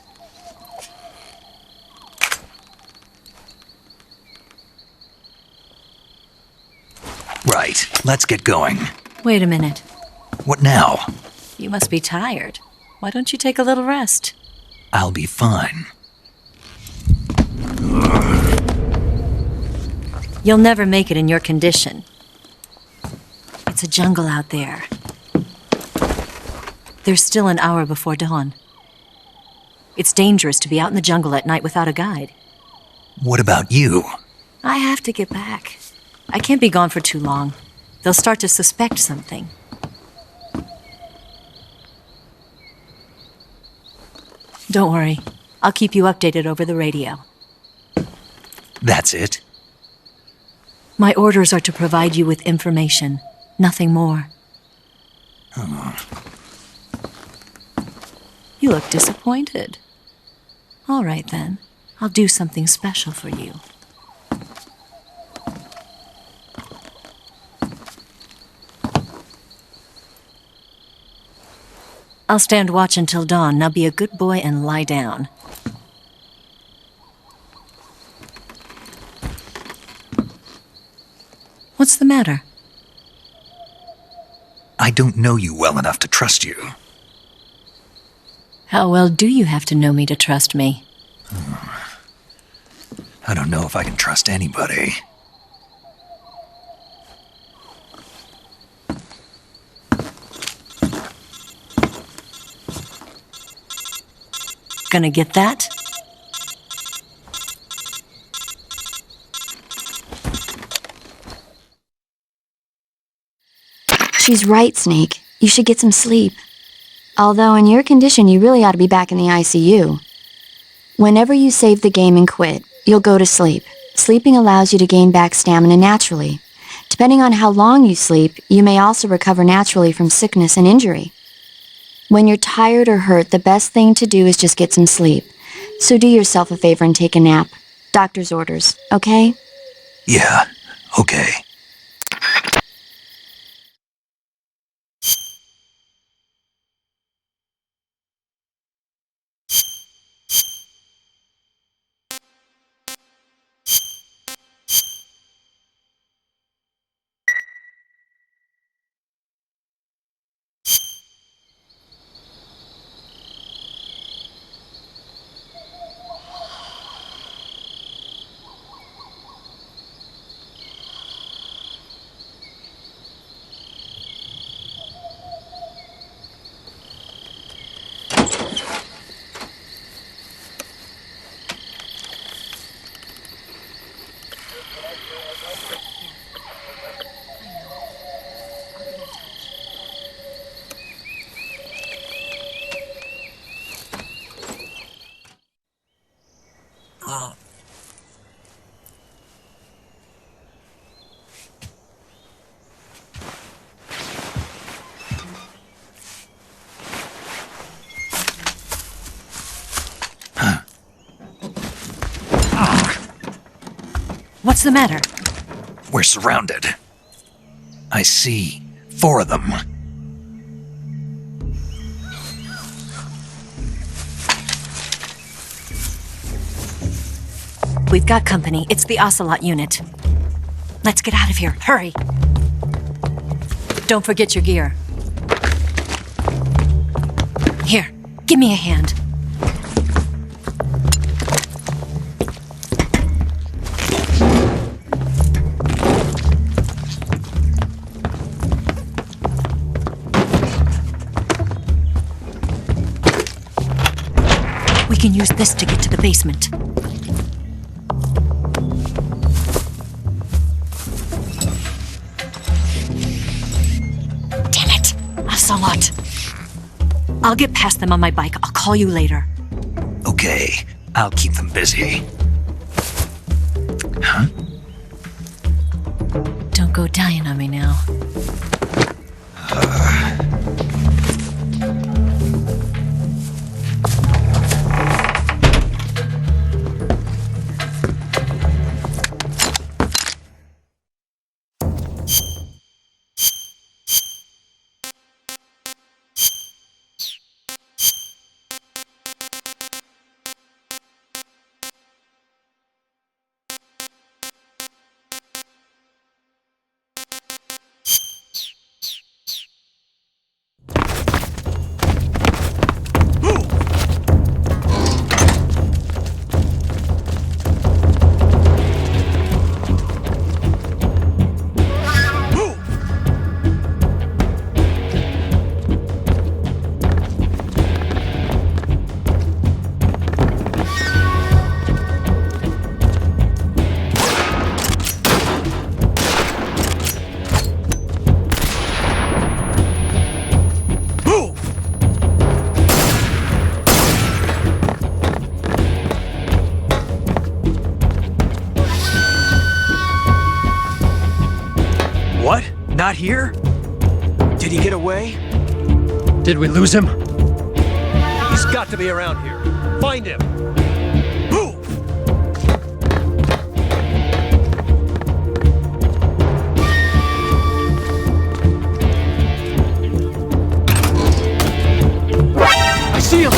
Right, let's get going. Wait a minute. What now? You must be tired. Why don't you take a little rest? I'll be fine. You'll never make it in your condition. It's a jungle out there. There's still an hour before dawn. It's dangerous to be out in the jungle at night without a guide. What about you? I have to get back. I can't be gone for too long. They'll start to suspect something. Don't worry. I'll keep you updated over the radio. That's it? My orders are to provide you with information, nothing more. You look disappointed. All right, then. I'll do something special for you. I'll stand watch until dawn. Now be a good boy and lie down. What's the matter? I don't know you well enough to trust you. How well do you have to know me to trust me? I don't know if I can trust anybody. Gonna get that? She's right, Snake. You should get some sleep. Although in your condition, you really ought to be back in the ICU. Whenever you save the game and quit, you'll go to sleep. Sleeping allows you to gain back stamina naturally. Depending on how long you sleep, you may also recover naturally from sickness and injury. When you're tired or hurt, the best thing to do is just get some sleep. So do yourself a favor and take a nap. Doctor's orders, okay? Yeah, okay. What's the matter? We're surrounded. I see 4 of them. We've got company. It's the Ocelot unit. Let's get out of here. Hurry. Don't forget your gear. Here, give me a hand. We can use this to get to the basement. Damn it! Ocelot! I'll get past them on my bike. I'll call you later. Okay, I'll keep them busy. Huh? Don't go dying on me now. What? Not here? Did he get away? Did we lose him? He's got to be around here. Find him! Move! I see him!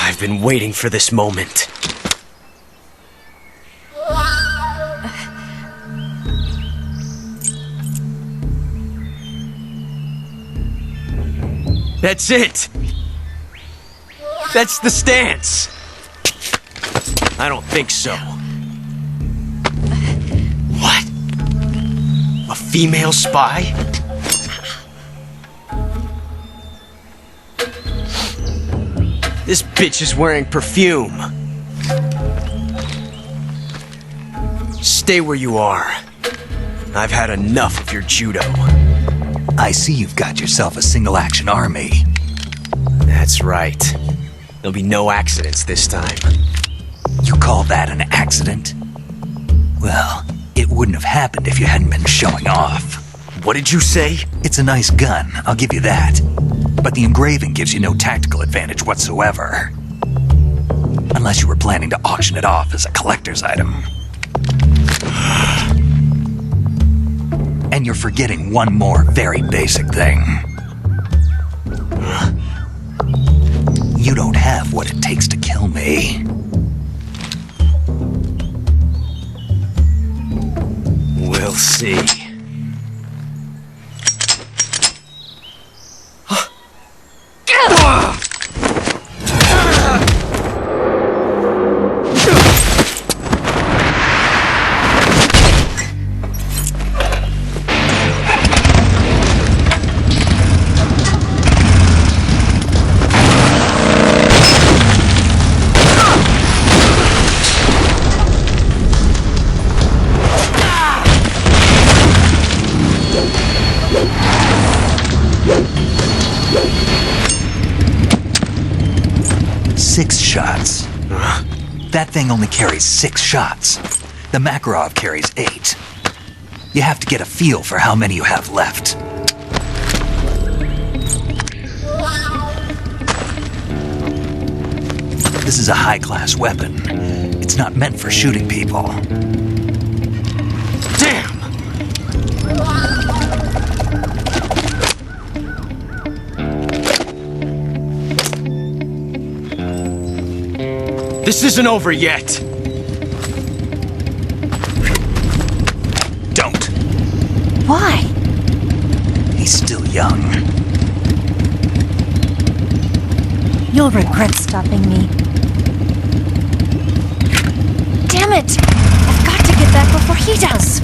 I've been waiting for this moment. That's it! That's the stance! I don't think so. What? A female spy? This bitch is wearing perfume. Stay where you are. I've had enough of your judo. I see you've got yourself a single-action army. That's right. There'll be no accidents this time. You call that an accident? Well, it wouldn't have happened if you hadn't been showing off. What did you say? It's a nice gun, I'll give you that. But the engraving gives you no tactical advantage whatsoever. Unless you were planning to auction it off as a collector's item. And you're forgetting one more very basic thing. You don't have what it takes to kill me. We'll see. Shots. That thing only carries 6 shots. The Makarov carries 8. You have to get a feel for how many you have left. This is a high-class weapon. It's not meant for shooting people. Damn! This isn't over yet. Don't. Why? He's still young. You'll regret stopping me. Damn it! I've got to get back before mosquitoes!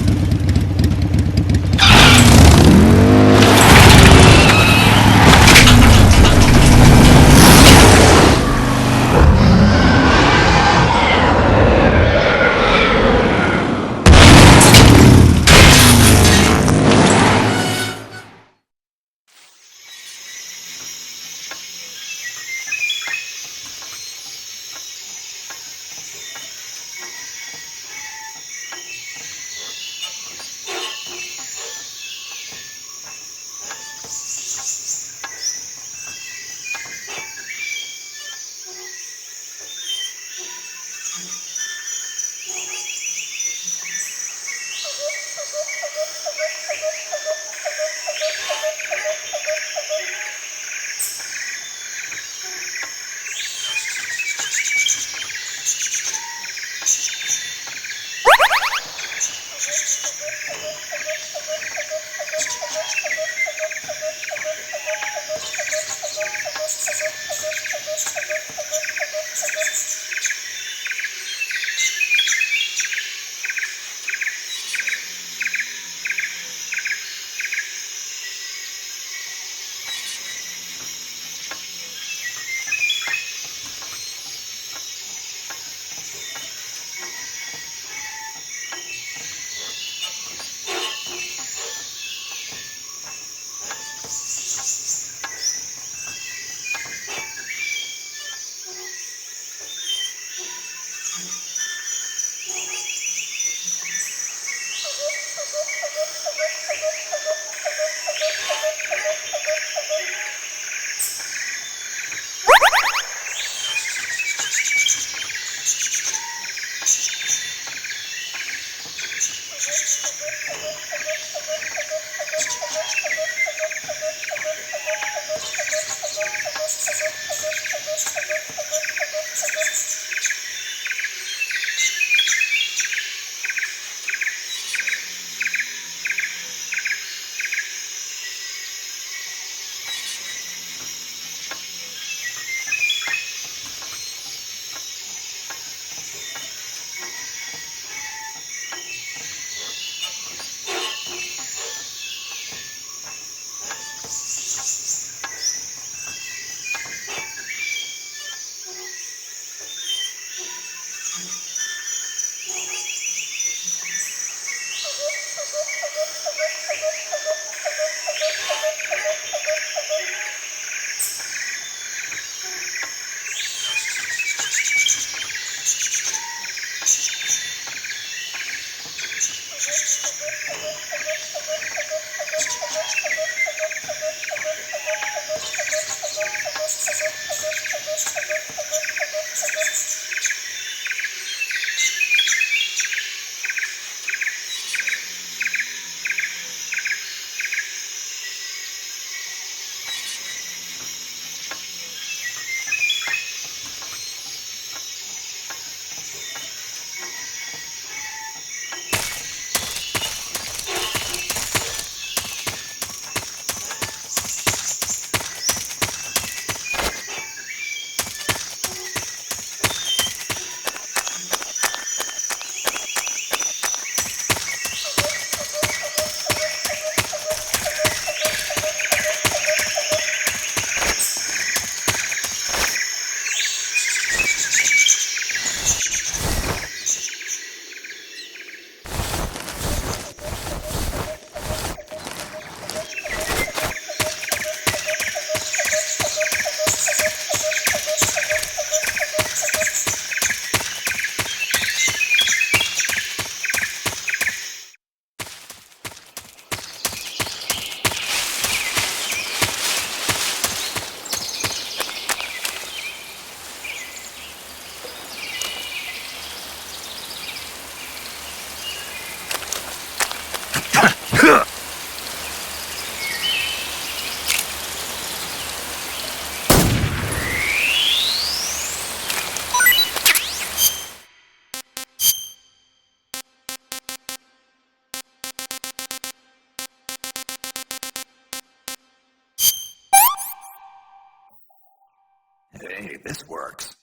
Hey, this works.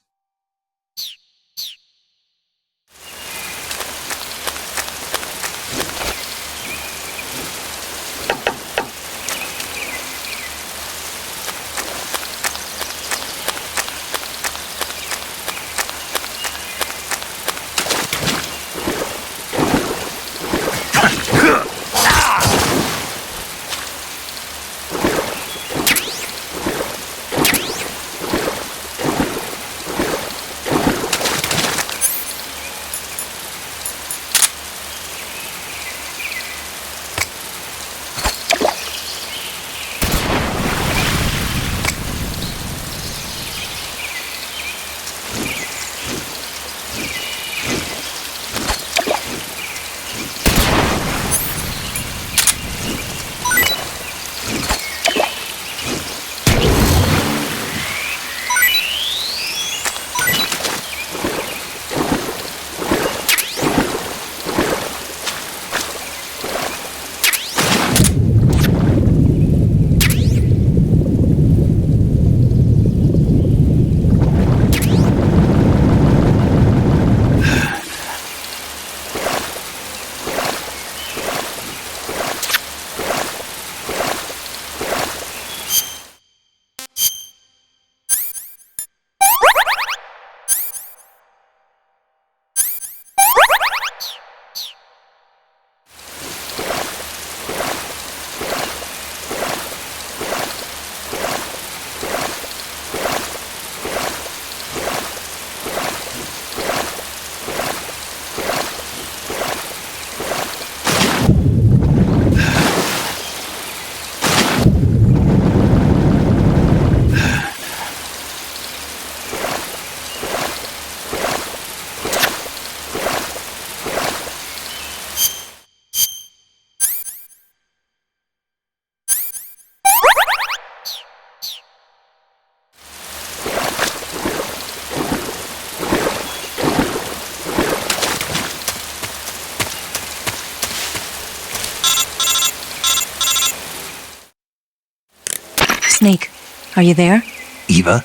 Snake, are you there? Eva,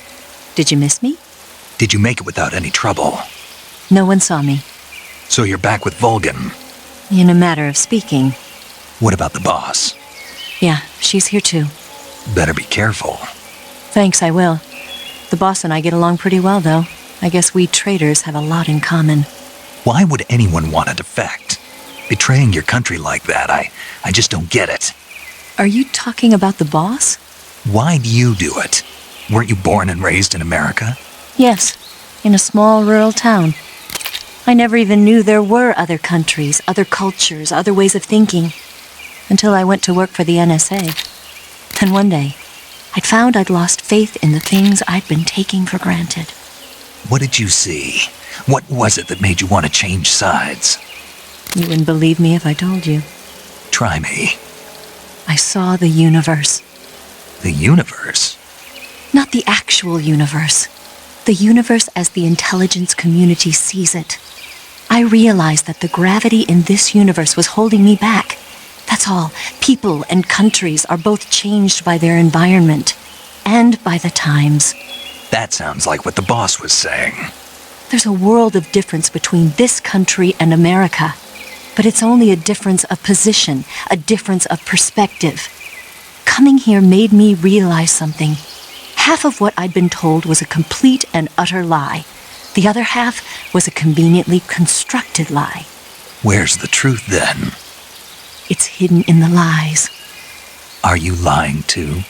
Did you miss me? did you make it without any trouble? No one saw me. So you're back with Vulcan. In a matter of speaking. What about the boss? Yeah, she's here too. Better be careful. Thanks, I will. The boss and I get along pretty well, though. I guess we traders have a lot in common. Why would anyone want to defect? Betraying your country like that, I just don't get it. Are you talking about the boss? Why do you do it? Weren't you born and raised in America? Yes, in a small rural town. I never even knew there were other countries, other cultures, other ways of thinking, until I went to work for the NSA. And one day, I'd found I'd lost faith in the things I'd been taking for granted. What did you see? What was it that made you want to change sides? You wouldn't believe me if I told you. Try me. I saw the universe. The universe? Not the actual universe. The universe as the intelligence community sees it. I realized that the gravity in this universe was holding me back. That's all. People and countries are both changed by their environment and by the times. That sounds like what the boss was saying. There's a world of difference between this country and America. But it's only a difference of position, a difference of perspective. Coming here made me realize something. Half of what I'd been told was a complete and utter lie. The other half was a conveniently constructed lie. Where's the truth then? It's hidden in the lies. Are you lying too?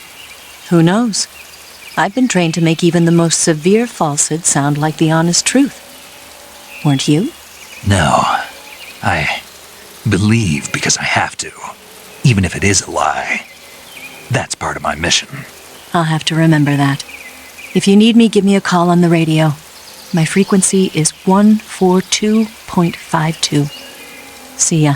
Who knows? I've been trained to make even the most severe falsehood sound like the honest truth. Weren't you? No. I believe because I have to, even if it is a lie. That's part of my mission. I'll have to remember that. If you need me, give me a call on the radio. My frequency is 142.52. See ya.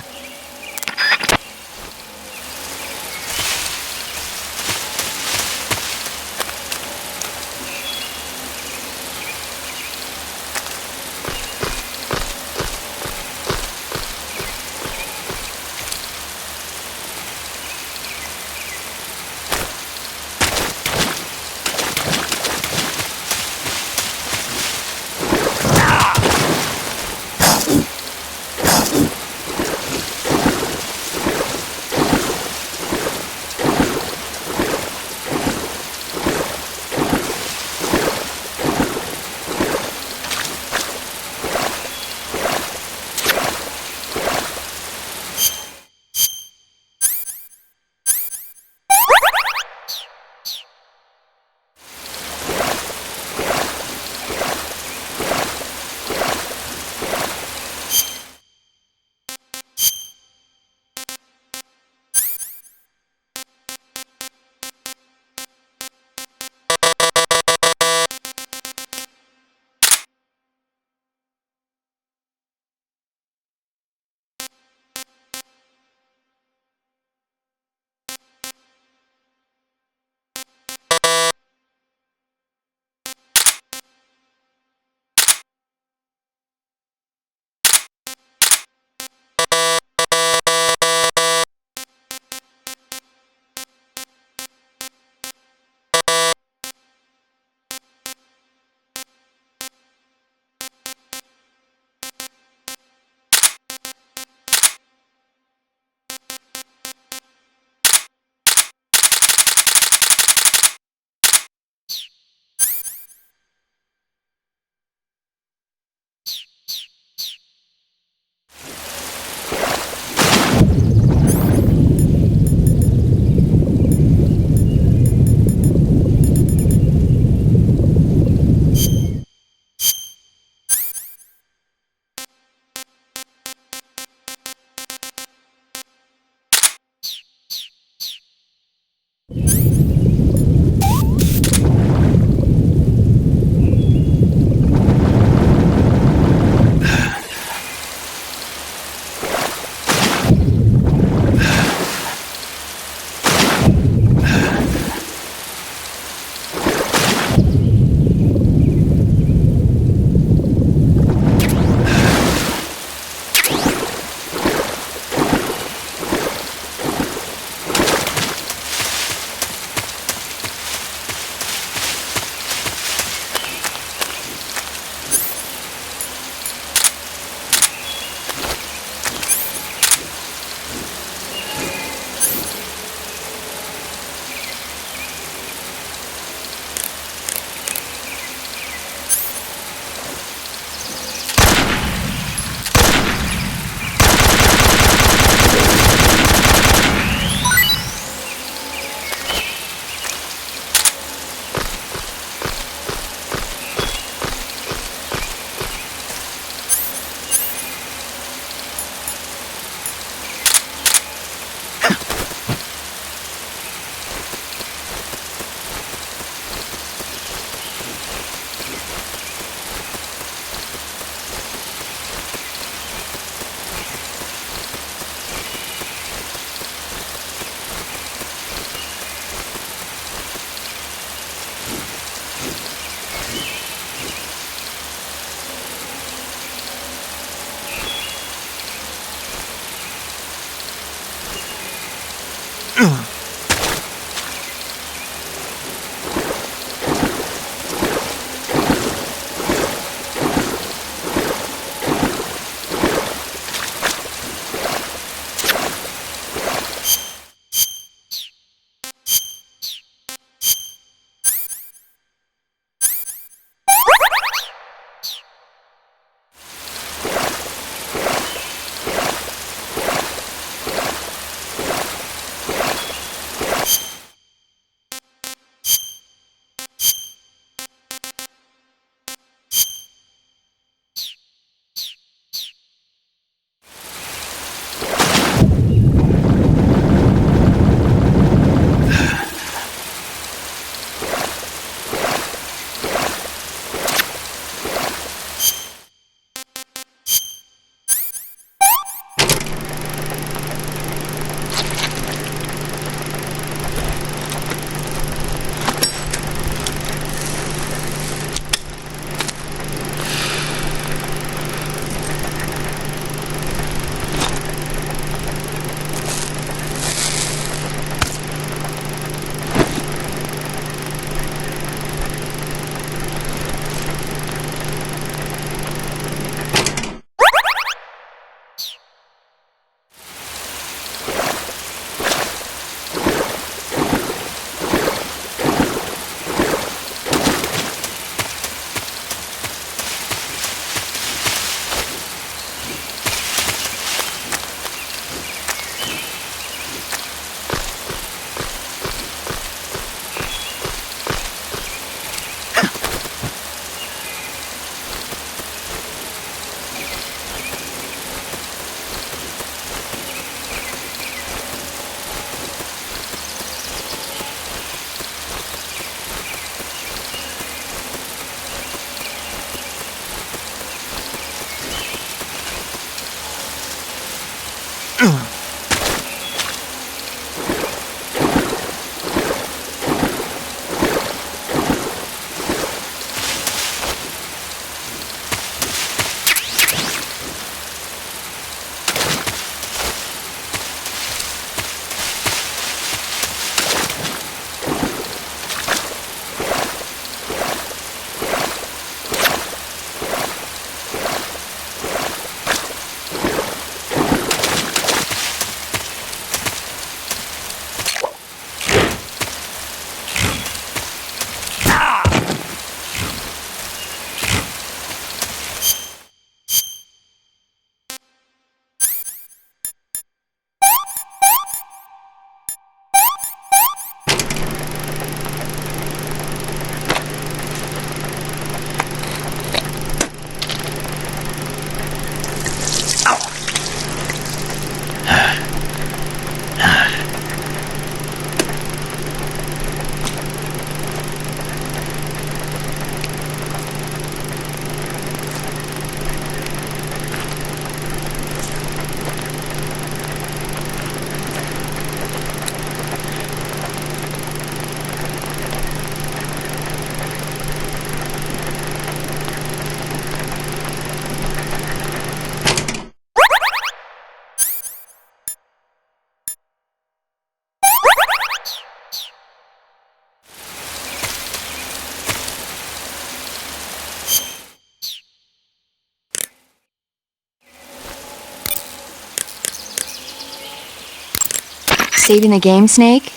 Saving the game, Snake?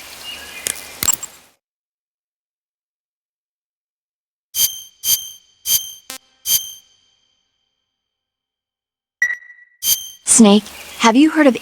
Snake, have you heard of